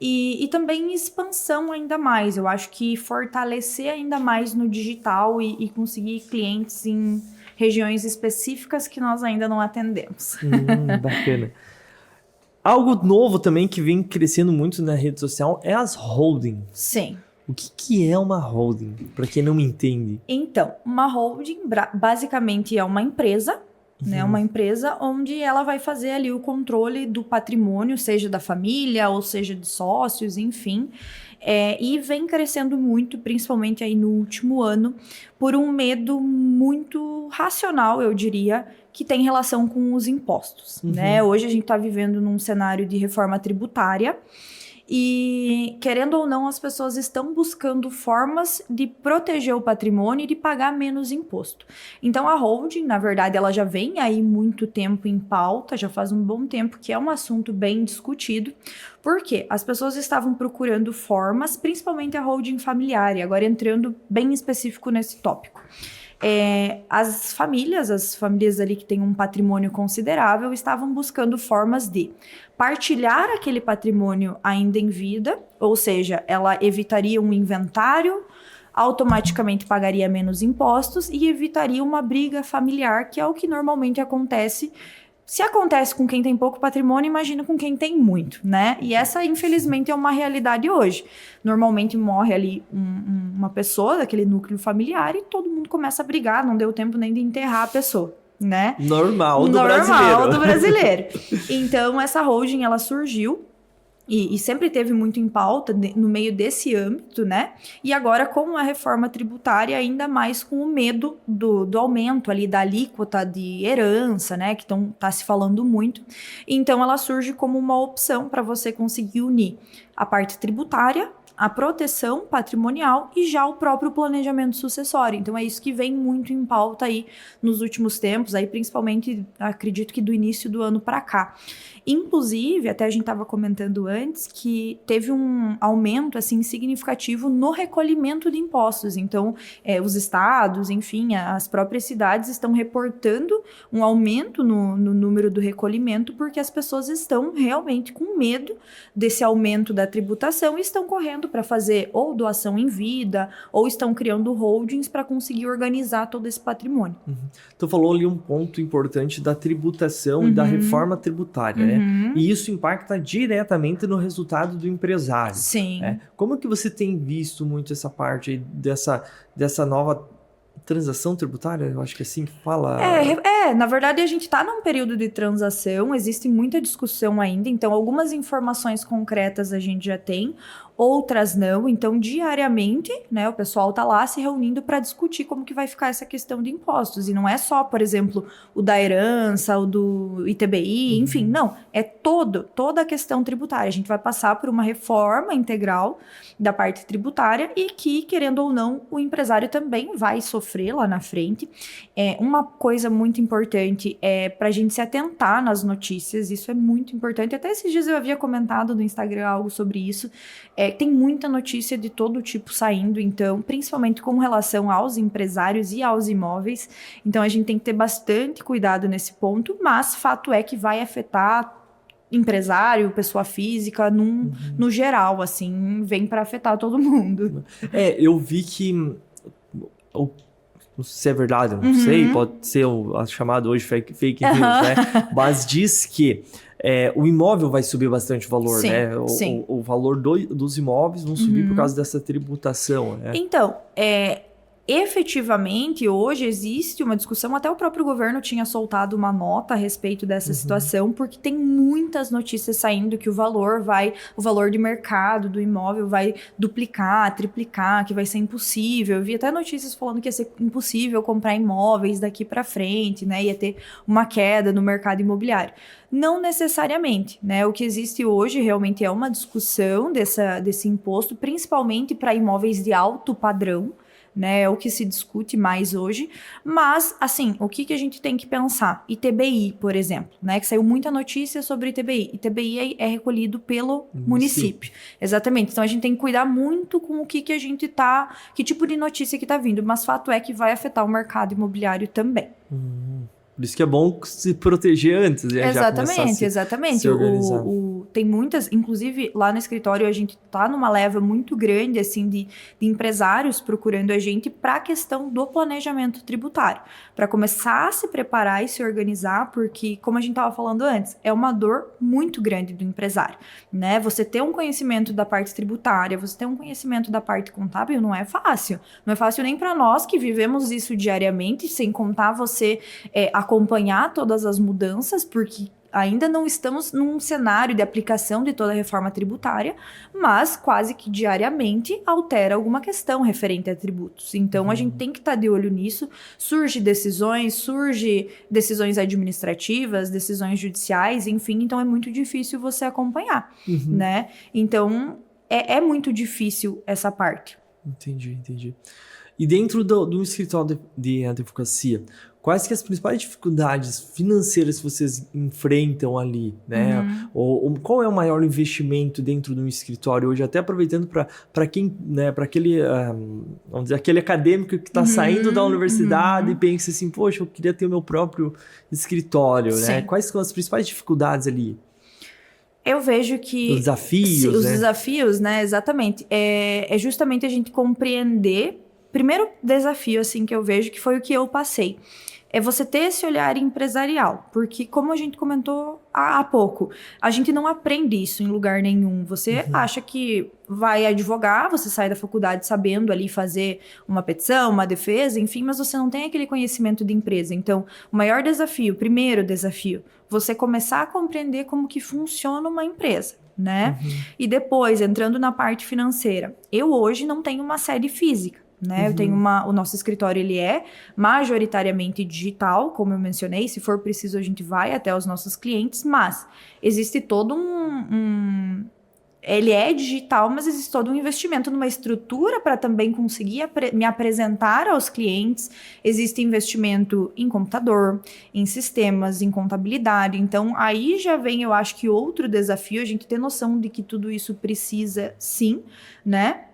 e também expansão ainda mais. Eu acho que fortalecer ainda mais no digital e conseguir clientes em regiões específicas que nós ainda não atendemos. Bacana. Algo novo também que vem crescendo muito na rede social é as holding. Sim. O que é uma holding, para quem não me entende? Então, uma holding basicamente é uma empresa, né? Uma empresa onde ela vai fazer ali o controle do patrimônio, seja da família ou seja de sócios, enfim. E vem crescendo muito, principalmente aí no último ano, por um medo muito racional, eu diria, que tem relação com os impostos, né? Hoje a gente está vivendo num cenário de reforma tributária e, querendo ou não, as pessoas estão buscando formas de proteger o patrimônio e de pagar menos imposto. Então, a holding, na verdade, ela já vem aí muito tempo em pauta, já faz um bom tempo que é um assunto bem discutido, porque as pessoas estavam procurando formas, principalmente a holding familiar, e agora entrando bem específico nesse tópico. as famílias ali que têm um patrimônio considerável, estavam buscando formas de partilhar aquele patrimônio ainda em vida, ou seja, ela evitaria um inventário, automaticamente pagaria menos impostos e evitaria uma briga familiar, que é o que normalmente acontece. Se acontece com quem tem pouco patrimônio, imagina com quem tem muito, né? E essa, infelizmente, é uma realidade hoje. Normalmente morre ali uma pessoa daquele núcleo familiar e todo mundo começa a brigar, não deu tempo nem de enterrar a pessoa, né? Normal do brasileiro. Então, essa holding, ela surgiu e sempre teve muito em pauta no meio desse âmbito, né? E agora, com a reforma tributária, ainda mais com o medo do aumento ali da alíquota de herança, né? Que tá se falando muito. Então, ela surge como uma opção para você conseguir unir a parte tributária, a proteção patrimonial e já o próprio planejamento sucessório. Então, é isso que vem muito em pauta aí nos últimos tempos, aí principalmente, acredito que do início do ano para cá. Inclusive, até a gente estava comentando antes, que teve um aumento, assim, significativo no recolhimento de impostos. Então, os estados, enfim, as próprias cidades estão reportando um aumento no número do recolhimento, porque as pessoas estão realmente com medo desse aumento da tributação e estão correndo para fazer ou doação em vida, ou estão criando holdings para conseguir organizar todo esse patrimônio. Tu falou ali um ponto importante da tributação e da reforma tributária, né? E isso impacta diretamente no resultado do empresário. Sim. Como que você tem visto muito essa parte aí dessa nova transação tributária? Eu acho que é assim que fala. Na verdade a gente está num período de transação, existe muita discussão ainda, então algumas informações concretas a gente já tem, outras não. Então, diariamente, né, o pessoal tá lá se reunindo para discutir como que vai ficar essa questão de impostos. E não é só, por exemplo, o da herança, o do ITBI, enfim, não. É toda a questão tributária. A gente vai passar por uma reforma integral da parte tributária e que, querendo ou não, o empresário também vai sofrer lá na frente. Uma coisa muito importante é para a gente se atentar nas notícias, isso é muito importante. Até esses dias eu havia comentado no Instagram algo sobre isso. Tem muita notícia de todo tipo saindo, então, principalmente com relação aos empresários e aos imóveis. Então, a gente tem que ter bastante cuidado nesse ponto, mas fato é que vai afetar empresário, pessoa física, no geral, assim, vem para afetar todo mundo. Eu vi que, não sei se é verdade, não sei, pode ser a chamada hoje fake news, né? Mas diz que o imóvel vai subir bastante o valor, sim, né? Sim. O valor dos imóveis vão subir por causa dessa tributação, né? Então, efetivamente, hoje existe uma discussão, até o próprio governo tinha soltado uma nota a respeito dessa situação, porque tem muitas notícias saindo que o valor de mercado do imóvel vai duplicar, triplicar, que vai ser impossível. Eu vi até notícias falando que ia ser impossível comprar imóveis daqui para frente, né? Ia ter uma queda no mercado imobiliário. Não necessariamente, né? O que existe hoje realmente é uma discussão desse imposto, principalmente para imóveis de alto padrão, né, é o que se discute mais hoje, mas, assim, o que a gente tem que pensar? ITBI, por exemplo, né, que saiu muita notícia sobre ITBI. ITBI é recolhido pelo município. Exatamente, então a gente tem que cuidar muito com o que a gente que tipo de notícia que tá vindo, mas fato é que vai afetar o mercado imobiliário também. Por isso que é bom se proteger antes, né? Exatamente. Se organizar. Tem muitas, inclusive lá no escritório a gente tá numa leva muito grande assim de empresários procurando a gente para a questão do planejamento tributário, para começar a se preparar e se organizar, porque como a gente estava falando antes, é uma dor muito grande do empresário, né? Você ter um conhecimento da parte tributária, você ter um conhecimento da parte contábil não é fácil. Não é fácil nem para nós que vivemos isso diariamente, sem contar você acompanhar todas as mudanças, porque ainda não estamos num cenário de aplicação de toda a reforma tributária, mas quase que diariamente altera alguma questão referente a tributos. Então, a gente tem que estar de olho nisso. Surge decisões administrativas, decisões judiciais, enfim, então é muito difícil você acompanhar, né? Então, é muito difícil essa parte. Entendi. E dentro do escritório de advocacia, quais que as principais dificuldades financeiras que vocês enfrentam ali, né? Ou qual é o maior investimento dentro de um escritório hoje? Até aproveitando para quem, né, para aquele, vamos dizer, aquele acadêmico que está saindo da universidade e pensa assim, poxa, eu queria ter o meu próprio escritório, né? Quais são as principais dificuldades ali? Eu vejo que... Os desafios, os né? desafios, né? Exatamente. É justamente a gente compreender... Primeiro desafio, assim, que eu vejo, que foi o que eu passei. É você ter esse olhar empresarial. Porque, como a gente comentou há pouco, a gente não aprende isso em lugar nenhum. Você acha que vai advogar, você sai da faculdade sabendo ali fazer uma petição, uma defesa, enfim, mas você não tem aquele conhecimento de empresa. Então, o maior desafio, primeiro desafio, você começar a compreender como que funciona uma empresa, né? E depois, entrando na parte financeira, eu hoje não tenho uma sede física, né? Eu tenho o nosso escritório, ele é majoritariamente digital, como eu mencionei, se for preciso a gente vai até os nossos clientes, mas existe todo ele é digital, mas existe todo um investimento numa estrutura para também conseguir me apresentar aos clientes. Existe investimento em computador, em sistemas, em contabilidade. Então, aí já vem, eu acho que outro desafio, a gente ter noção de que tudo isso precisa sim, né?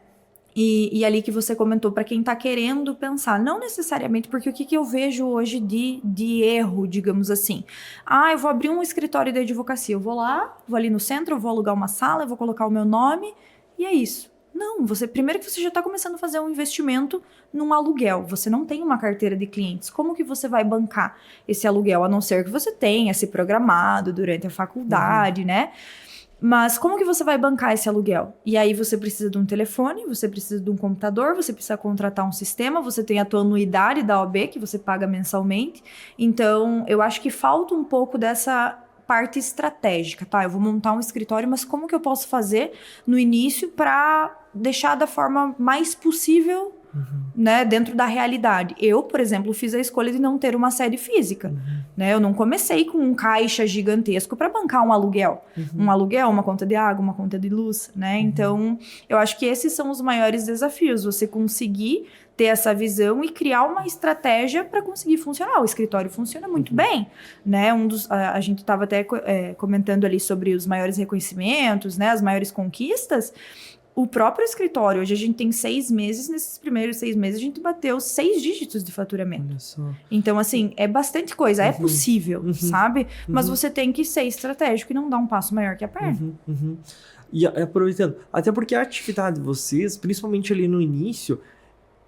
E ali que você comentou, para quem está querendo pensar, não necessariamente, porque o que eu vejo hoje de erro, digamos assim. Eu vou abrir um escritório de advocacia, eu vou lá, vou ali no centro, eu vou alugar uma sala, eu vou colocar o meu nome, e é isso. Não, primeiro que você já está começando a fazer um investimento num aluguel, você não tem uma carteira de clientes, como que você vai bancar esse aluguel, a não ser que você tenha se programado durante a faculdade, né? Mas como que você vai bancar esse aluguel? E aí você precisa de um telefone, você precisa de um computador, você precisa contratar um sistema, você tem a tua anuidade da OAB que você paga mensalmente. Então, eu acho que falta um pouco dessa parte estratégica, tá? Eu vou montar um escritório, mas como que eu posso fazer no início para deixar da forma mais possível, né, dentro da realidade? Eu, por exemplo, fiz a escolha de não ter uma sede física, né? Eu não comecei com um caixa gigantesco para bancar um aluguel. Um aluguel, uma conta de água, uma conta de luz, né? Então, eu acho que esses são os maiores desafios, você conseguir ter essa visão e criar uma estratégia para conseguir funcionar. O escritório funciona muito bem, né? A gente estava até comentando ali sobre os maiores reconhecimentos, né? As maiores conquistas. O próprio escritório, hoje a gente tem 6 meses, nesses primeiros 6 meses a gente bateu 6 dígitos de faturamento. Olha só. Então, assim, é bastante coisa, é possível, sabe? Mas você tem que ser estratégico e não dar um passo maior que a perna. E aproveitando, até porque a atividade de vocês, principalmente ali no início,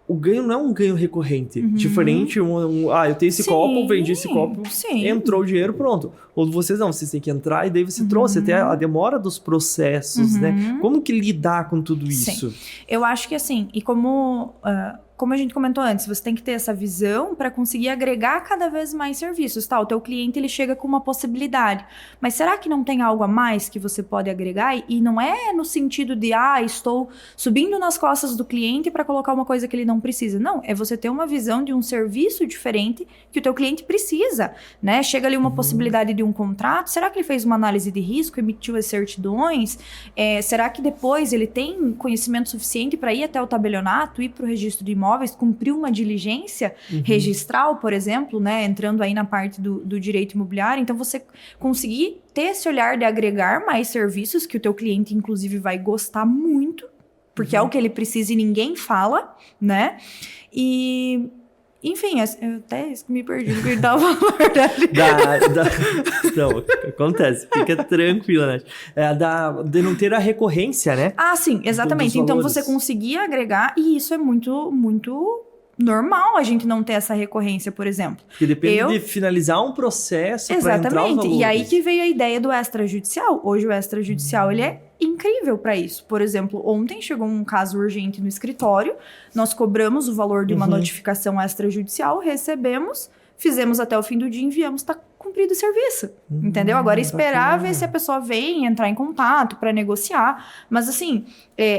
o ganho não é um ganho recorrente. Diferente, eu tenho esse copo, vendi esse copo, entrou o dinheiro, pronto. Ou vocês não, vocês têm que entrar e daí você trouxe até a demora dos processos, né? Como que lidar com tudo isso? Sim. Eu acho que assim, e como a gente comentou antes, você tem que ter essa visão para conseguir agregar cada vez mais serviços, tá? O teu cliente, ele chega com uma possibilidade, mas será que não tem algo a mais que você pode agregar? E não é no sentido de, estou subindo nas costas do cliente para colocar uma coisa que ele não precisa. Não, é você ter uma visão de um serviço diferente que o teu cliente precisa, né? Chega ali uma possibilidade de um contrato, será que ele fez uma análise de risco, emitiu as certidões? Será que depois ele tem conhecimento suficiente para ir até o tabelionato, ir para o registro de imóveis, cumprir uma diligência registral, por exemplo, né, entrando aí na parte do direito imobiliário. Então, você conseguir ter esse olhar de agregar mais serviços que o teu cliente, inclusive, vai gostar muito, porque é o que ele precisa e ninguém fala, né? E... Enfim, eu até me perdi no que ele estava falando, na verdade. Não, acontece, fica tranquila, né? De não ter a recorrência, né? Sim, exatamente. Então, você conseguir agregar, e isso é muito, muito normal a gente não ter essa recorrência, por exemplo. Porque depende de finalizar um processo para entrar os valores. Exatamente. E aí que veio a ideia do extrajudicial. Hoje o extrajudicial, ele é incrível para isso. Por exemplo, ontem chegou um caso urgente no escritório, nós cobramos o valor de uma notificação extrajudicial, recebemos, fizemos até o fim do dia, enviamos, tá cumprido o serviço, entendeu? Agora esperar ver se a pessoa vem entrar em contato para negociar, mas assim,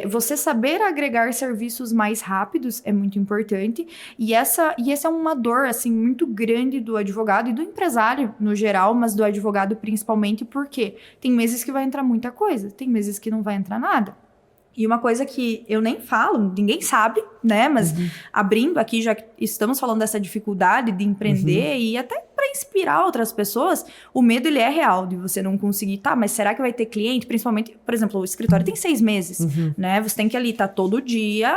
você saber agregar serviços mais rápidos é muito importante, e essa é uma dor, assim, muito grande do advogado e do empresário no geral, mas do advogado principalmente, porque tem meses que vai entrar muita coisa, tem meses que não vai entrar nada. E uma coisa que eu nem falo, ninguém sabe, né? Mas abrindo aqui, já que estamos falando dessa dificuldade de empreender e até para inspirar outras pessoas, o medo, ele é real de você não conseguir, tá, mas será que vai ter cliente? Principalmente, por exemplo, o escritório tem 6 meses, né? Você tem que ali estar todo dia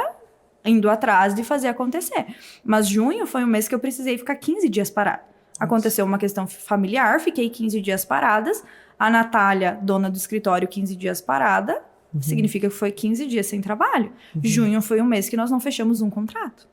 indo atrás de fazer acontecer. Mas junho foi um mês que eu precisei ficar 15 dias parada. Aconteceu uma questão familiar, fiquei 15 dias paradas. A Natália, dona do escritório, 15 dias parada. Significa que foi 15 dias sem trabalho. Junho foi um mês que nós não fechamos um contrato.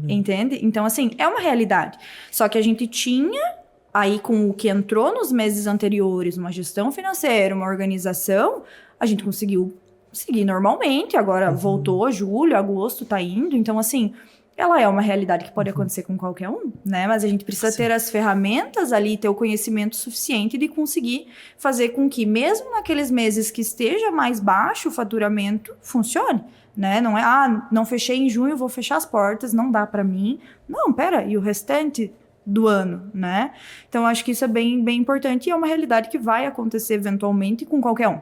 Entende? Então, assim, é uma realidade. Só que a gente tinha, aí com o que entrou nos meses anteriores, uma gestão financeira, uma organização, a gente conseguiu seguir normalmente. Agora voltou, julho, agosto, tá indo. Então, assim, ela é uma realidade que pode acontecer com qualquer um, né? Mas a gente precisa ter as ferramentas ali, ter o conhecimento suficiente de conseguir fazer com que, mesmo naqueles meses que esteja mais baixo o faturamento, funcione, né? Não é, não fechei em junho, vou fechar as portas, não dá para mim. Não, pera, e o restante do ano, né? Então, acho que isso é bem, bem importante e é uma realidade que vai acontecer eventualmente com qualquer um,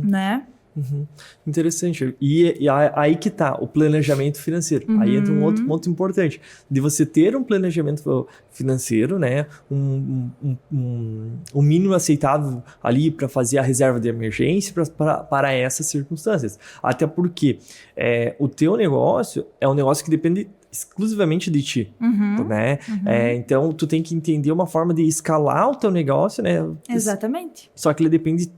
né? Interessante. E aí que tá o planejamento financeiro. Aí entra um outro ponto importante. De você ter um planejamento financeiro, né? Um mínimo aceitável ali para fazer a reserva de emergência para essas circunstâncias. Até porque o teu negócio é um negócio que depende exclusivamente de ti, né? Então, tu tem que entender uma forma de escalar o teu negócio, né? Exatamente. Só que ele depende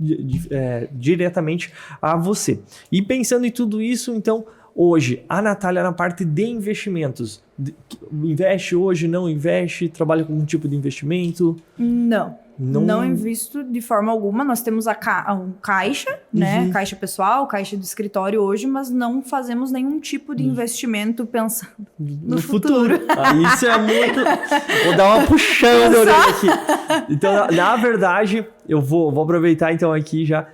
diretamente a você. E pensando em tudo isso, então, hoje, a Natália na parte de investimentos, investe hoje, não investe, trabalha com algum tipo de investimento? Não invisto de forma alguma. Nós temos um caixa, né? Caixa pessoal, caixa do escritório hoje, mas não fazemos nenhum tipo de investimento pensando no futuro. Isso é muito... Vou dar uma puxada de orelha aqui. Então, na verdade, eu vou aproveitar então aqui já,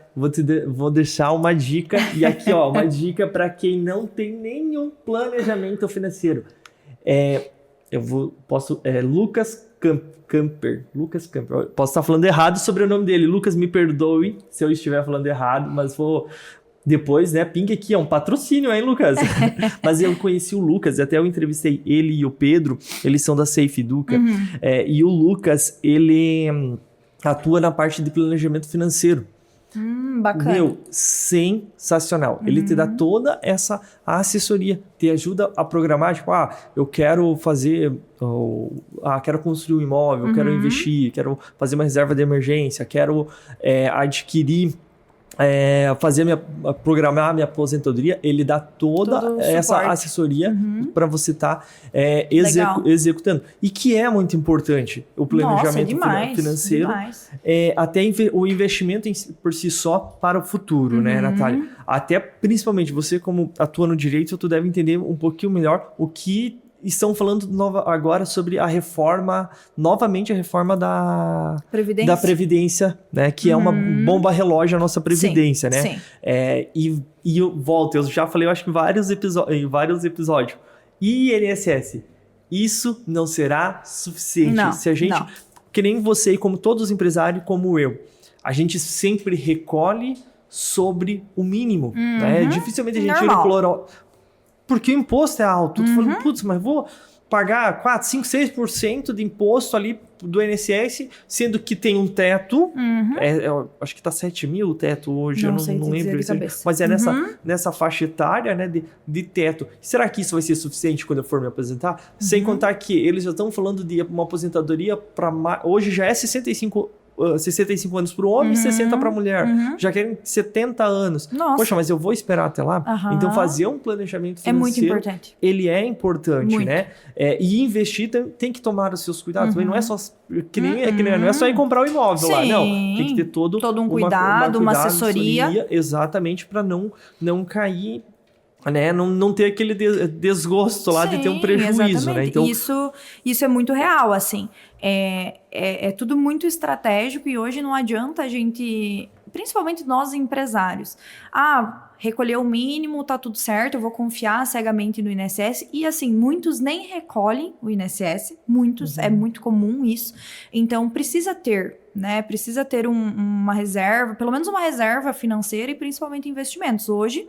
vou deixar uma dica. E aqui, ó, uma dica para quem não tem nenhum planejamento financeiro. Lucas Camper. Posso estar falando errado sobre o nome dele. Lucas, me perdoe se eu estiver falando errado, mas vou... Depois, né, pinga aqui, é um patrocínio, hein, Lucas? Mas eu conheci o Lucas, até eu entrevistei ele e o Pedro, eles são da Safe Educa, e o Lucas, ele atua na parte de planejamento financeiro. Bacana. Sensacional. Ele te dá toda essa assessoria, te ajuda a programar, tipo, eu quero fazer, quero construir um imóvel, quero investir, quero fazer uma reserva de emergência, quero adquirir, programar minha aposentadoria. Ele dá toda essa assessoria para você estar executando. E que é muito importante o planejamento financeiro. Até o investimento por si só para o futuro, né, Natália? Até principalmente você, como atua no direito, tu deve entender um pouquinho melhor o que estão falando agora sobre a reforma, novamente a reforma da Previdência, né? Que é uma bomba relógio a nossa Previdência, né? Sim. E eu volto, eu já falei, eu acho que em vários episódios. E INSS, isso não será suficiente. Se a gente, que nem você e como todos os empresários, como eu, a gente sempre recolhe sobre o mínimo, né? Dificilmente a gente tira o porque o imposto é alto. Tu fala, putz, mas vou pagar 4, 5, 6% de imposto ali do INSS, sendo que tem um teto. Eu acho que tá 7 mil o teto hoje, eu não lembro. Mas é nessa faixa etária, né, de teto. Será que isso vai ser suficiente quando eu for me aposentar? Sem contar que eles já estão falando de uma aposentadoria para... Hoje já é 65 anos para o homem e 60 para a mulher. Já querem 70 anos. Nossa. Poxa, mas eu vou esperar até lá? Então, fazer um planejamento financeiro... É muito importante. Ele é importante, né? E investir tem que tomar os seus cuidados. Não é só... não é só ir comprar o imóvel lá. Não, tem que ter todo um cuidado, uma assessoria. Exatamente, para não cair... né? Não ter aquele desgosto lá de ter um prejuízo, exatamente, né? Então, isso é muito real, assim. É tudo muito estratégico e hoje não adianta a gente, principalmente nós empresários, recolher o mínimo, tá tudo certo, eu vou confiar cegamente no INSS. E assim, muitos nem recolhem o INSS, muitos, é muito comum isso. Então, precisa ter, né? Precisa ter uma reserva, pelo menos uma reserva financeira e principalmente investimentos. Hoje,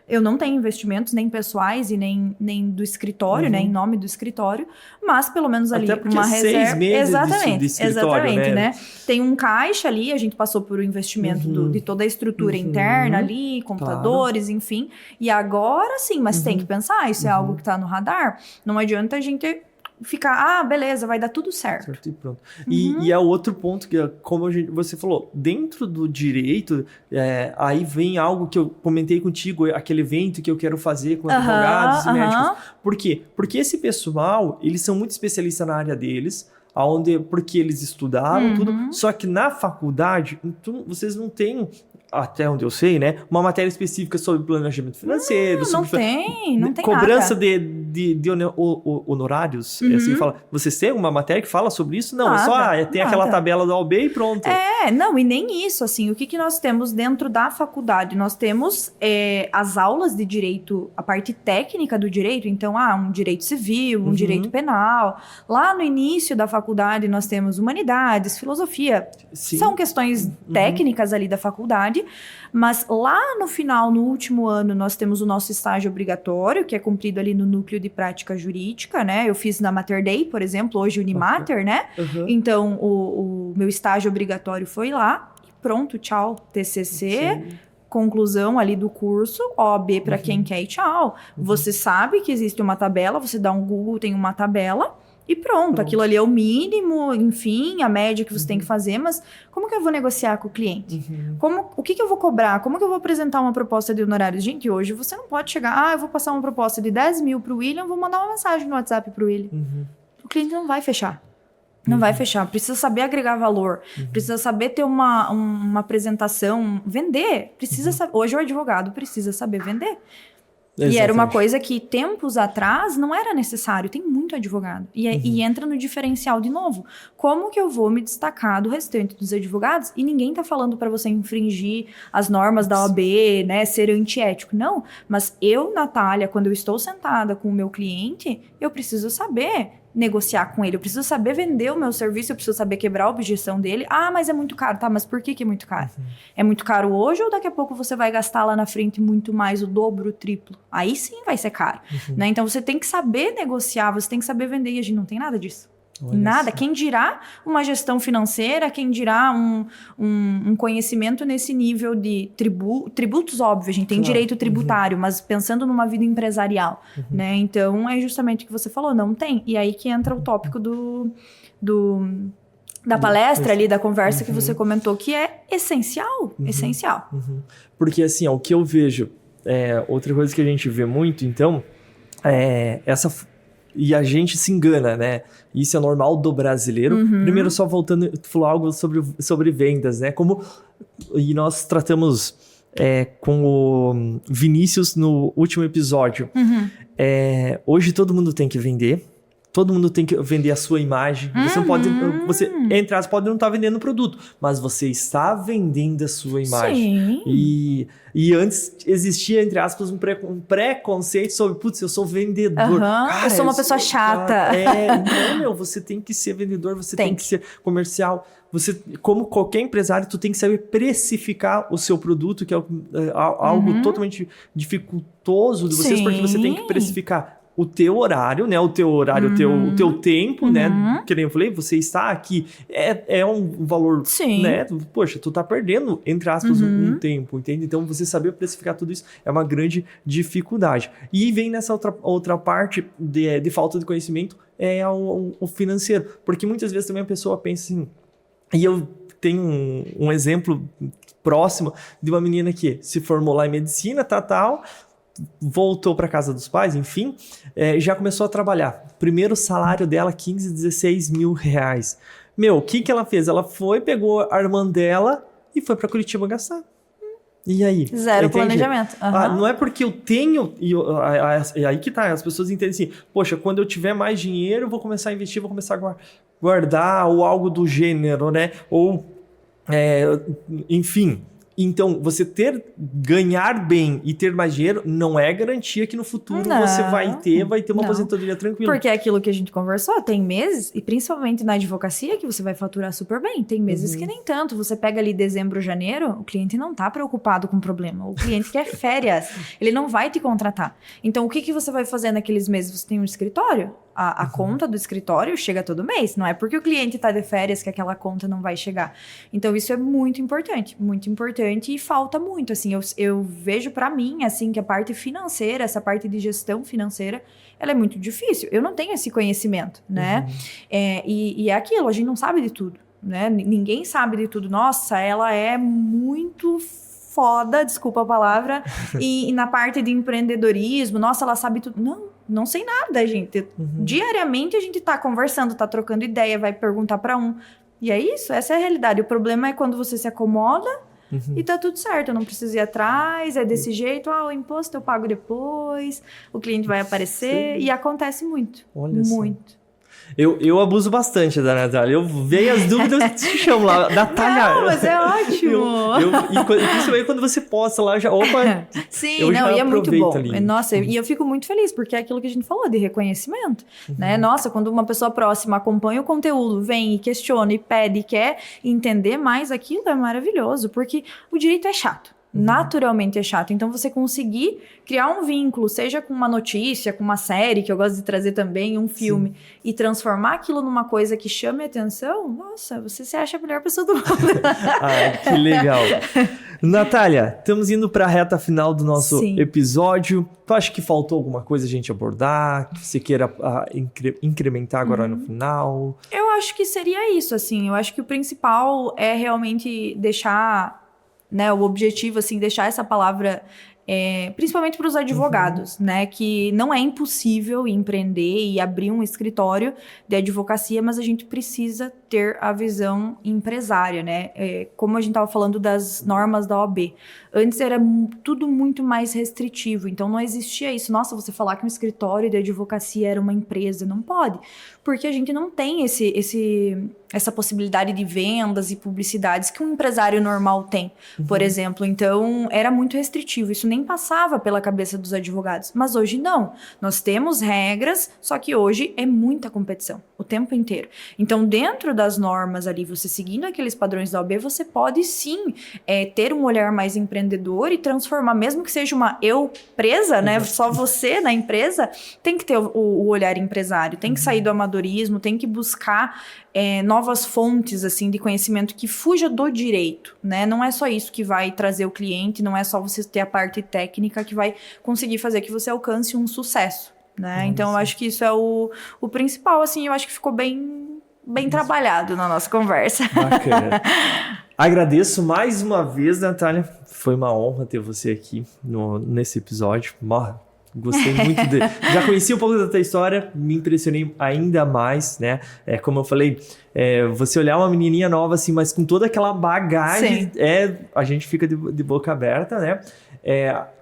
eu não tenho investimentos, nem pessoais e nem do escritório, né? Em nome do escritório, mas pelo menos ali uma reserva. 6 meses exatamente, de escritório, exatamente, né? Tem um caixa ali, a gente passou por o investimento de toda a estrutura interna ali, computadores, enfim. E agora sim, mas tem que pensar, isso é algo que tá no radar. Não adianta a gente ficar, beleza, vai dar tudo certo. Certo e pronto. E é outro ponto que, como você falou, dentro do direito, aí vem algo que eu comentei contigo, aquele evento que eu quero fazer com advogados e médicos. Por quê? Porque esse pessoal, eles são muito especialistas na área deles, porque eles estudaram tudo, só que na faculdade, então, vocês não têm, até onde eu sei, né, uma matéria específica sobre planejamento financeiro. Não tem cobrança nada. de honorários. Assim, fala, vocês têm uma matéria que fala sobre isso? Não, tem aquela tabela da OAB e pronto. Não, e nem isso, assim, o que nós temos dentro da faculdade? Nós temos as aulas de direito, a parte técnica do direito, então, um direito civil, um direito penal. Lá no início da faculdade, nós temos humanidades, filosofia. Sim. São questões técnicas ali da faculdade, mas lá no final, no último ano, nós temos o nosso estágio obrigatório, que é cumprido ali no núcleo de prática jurídica, né? Eu fiz na Mater Dei, por exemplo, hoje Unimater, né? Então, o meu estágio obrigatório foi lá e pronto, tchau, TCC, conclusão ali do curso, OAB para quem quer e tchau. Você sabe que existe uma tabela, você dá um Google, tem uma tabela, e pronto, aquilo ali é o mínimo, enfim, a média que você tem que fazer, mas como que eu vou negociar com o cliente? O que eu vou cobrar? Como que eu vou apresentar uma proposta de honorários? Gente, hoje você não pode chegar, eu vou passar uma proposta de 10 mil pro William, vou mandar uma mensagem no WhatsApp pro William. O cliente não vai fechar. Não vai fechar, precisa saber agregar valor, precisa saber ter uma apresentação, vender, precisa saber. Hoje o advogado precisa saber vender. Exatamente. E era uma coisa que tempos atrás não era necessário, tem muito advogado. E entra no diferencial de novo. Como que eu vou me destacar do restante dos advogados? E ninguém tá falando para você infringir as normas da OAB, né, ser antiético. Não, mas eu, Natália, quando eu estou sentada com o meu cliente, eu preciso saber negociar com ele, eu preciso saber vender o meu serviço, eu preciso saber quebrar a objeção dele. Mas é muito caro, tá, mas por que é muito caro? É muito caro hoje ou daqui a pouco você vai gastar lá na frente muito mais, o dobro, o triplo? Aí sim vai ser caro, né? Então você tem que saber negociar, você tem que saber vender e a gente não tem nada disso. Olha nada. Quem dirá uma gestão financeira, quem dirá um conhecimento nesse nível de tributos, óbvio, a gente tem direito tributário, mas pensando numa vida empresarial, né? Então, é justamente o que você falou, não tem. E aí que entra o tópico da palestra ali, da conversa que você comentou, que é essencial, essencial. Porque, assim, o que eu vejo, outra coisa que a gente vê muito, então, e a gente se engana, né? Isso é normal do brasileiro. Primeiro, só voltando, tu falou algo sobre vendas, né? E nós tratamos com o Vinícius no último episódio. Hoje todo mundo tem que vender. Todo mundo tem que vender a sua imagem. Você não pode... entre aspas, pode não estar vendendo o produto, mas você está vendendo a sua imagem. Sim. E antes existia, entre aspas, um preconceito sobre, putz, eu sou vendedor. Cara, eu sou uma pessoa chata. Não, você tem que ser vendedor, você tem que ser comercial. Você, como qualquer empresário, tu tem que saber precificar o seu produto, que é algo totalmente dificultoso de vocês, porque você tem que precificar o teu horário, né? O teu tempo, né? Que nem eu falei, você está aqui. É um valor, né? Poxa, tu tá perdendo, entre aspas, um tempo, entende? Então, você saber precificar tudo isso é uma grande dificuldade. E vem nessa outra parte de falta de conhecimento, o financeiro. Porque muitas vezes também a pessoa pensa assim... E eu tenho um exemplo próximo de uma menina que se formou lá em medicina, tal... voltou para casa dos pais, enfim, já começou a trabalhar. Primeiro salário dela, 15, 16 mil reais. O que ela fez? Ela pegou a irmã dela e foi para Curitiba gastar. E aí? Zero planejamento. Não é porque eu tenho... E aí que tá, as pessoas entendem assim, poxa, quando eu tiver mais dinheiro, eu vou começar a investir, vou começar a guardar, ou algo do gênero, né? Ou, enfim... Então, você ganhar bem e ter mais dinheiro não é garantia que no futuro você vai ter uma aposentadoria tranquila. Porque é aquilo que a gente conversou, tem meses, e principalmente na advocacia, que você vai faturar super bem. Tem meses que nem tanto. Você pega ali dezembro, janeiro, o cliente não tá preocupado com o problema. O cliente quer férias. Ele não vai te contratar. Então, o que você vai fazer naqueles meses? Você tem um escritório? A conta do escritório chega todo mês. Não é porque o cliente tá de férias que aquela conta não vai chegar. Então, isso é muito importante e falta muito, assim, eu vejo pra mim, assim, que a parte financeira, essa parte de gestão financeira, ela é muito difícil, eu não tenho esse conhecimento, né, e é aquilo, a gente não sabe de tudo, né, ninguém sabe de tudo, nossa, ela é muito foda, desculpa a palavra, e na parte de empreendedorismo, nossa, ela sabe tudo, não sei nada, gente, diariamente a gente tá conversando, tá trocando ideia, vai perguntar pra um, e é isso, essa é a realidade, o problema é quando você se acomoda, e tá tudo certo, eu não preciso ir atrás, é desse jeito, o imposto eu pago depois, o cliente vai aparecer, e acontece muito, muito. Eu abuso bastante da Natália. Eu vejo as dúvidas e te chamo lá. Natália. Não, mas é ótimo. E principalmente quando você posta lá, já. Opa! Sim, e é muito bom. Ali. Nossa, e eu fico muito feliz, porque é aquilo que a gente falou de reconhecimento. Né? Nossa, quando uma pessoa próxima acompanha o conteúdo, vem e questiona e pede e quer entender mais aquilo, é maravilhoso, porque o direito é chato. Naturalmente é chato. Então, você conseguir criar um vínculo, seja com uma notícia, com uma série, que eu gosto de trazer também, um filme, e transformar aquilo numa coisa que chame a atenção, nossa, você se acha a melhor pessoa do mundo. Que legal. Natália, estamos indo para a reta final do nosso episódio. Tu acha que faltou alguma coisa a gente abordar? Que você queira incrementar agora no final? Eu acho que seria isso, assim. Eu acho que o principal é realmente deixar... Né, o objetivo, assim, deixar essa palavra, principalmente para os advogados, né, que não é impossível empreender e abrir um escritório de advocacia, mas a gente precisa ter a visão empresária, né, como a gente estava falando das normas da OAB. Antes era tudo muito mais restritivo, então não existia isso. Nossa, você falar que um escritório de advocacia era uma empresa, não pode, porque a gente não tem essa possibilidade de vendas e publicidades que um empresário normal tem, por exemplo. Então, era muito restritivo, isso nem passava pela cabeça dos advogados, mas hoje não. Nós temos regras, só que hoje é muita competição, o tempo inteiro. Então, dentro das normas ali, você seguindo aqueles padrões da OAB, você pode sim ter um olhar mais empreendedor e mesmo que seja uma presa, né, só você na empresa, tem que ter o olhar empresário, tem que sair do amadorismo, tem que buscar novas fontes, assim, de conhecimento que fuja do direito, né? Não é só isso que vai trazer o cliente, não é só você ter a parte técnica que vai conseguir fazer que você alcance um sucesso, né? Então, eu acho que isso é o principal, assim, eu acho que ficou bem trabalhado na nossa conversa. Bacana. Agradeço mais uma vez, Natália. Foi uma honra ter você aqui nesse episódio. Gostei muito já conheci um pouco da tua história, me impressionei ainda mais, né? Como eu falei, você olhar uma menininha nova assim, mas com toda aquela bagagem, a gente fica de boca aberta, né?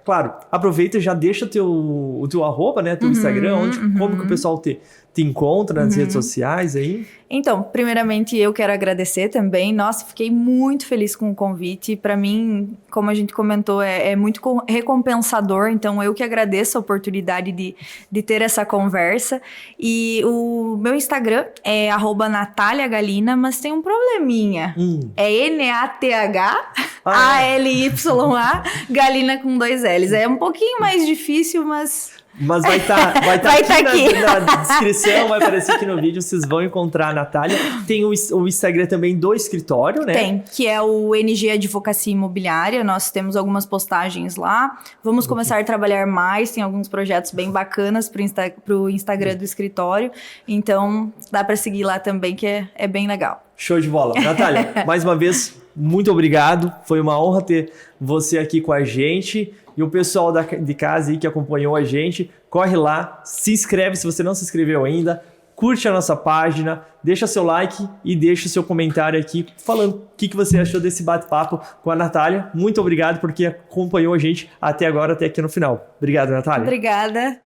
Claro, aproveita e já deixa o teu arroba, né? Teu Instagram, como que o pessoal te encontra nas redes sociais aí? Então, primeiramente, eu quero agradecer também. Nossa, fiquei muito feliz com o convite. Para mim, como a gente comentou, é muito recompensador. Então, eu que agradeço a oportunidade de ter essa conversa. E o meu Instagram é @NataliaGalina, mas tem um probleminha. É NATHALYA, Galina com 2 L's. É um pouquinho mais difícil, mas vai estar aqui na descrição, vai aparecer aqui no vídeo, vocês vão encontrar a Natália. Tem o Instagram também do escritório, né? Tem, que é o NG Advocacia Imobiliária, nós temos algumas postagens lá, vamos começar a trabalhar mais, tem alguns projetos bem bacanas pro Instagram do escritório, então dá para seguir lá também, que é bem legal. Show de bola. Natália, mais uma vez, muito obrigado, foi uma honra ter você aqui com a gente. E o pessoal de casa aí que acompanhou a gente, corre lá, se inscreve se você não se inscreveu ainda, curte a nossa página, deixa seu like e deixa o seu comentário aqui falando o que você achou desse bate-papo com a Natália. Muito obrigado porque acompanhou a gente até agora, até aqui no final. Obrigado, Natália. Obrigada.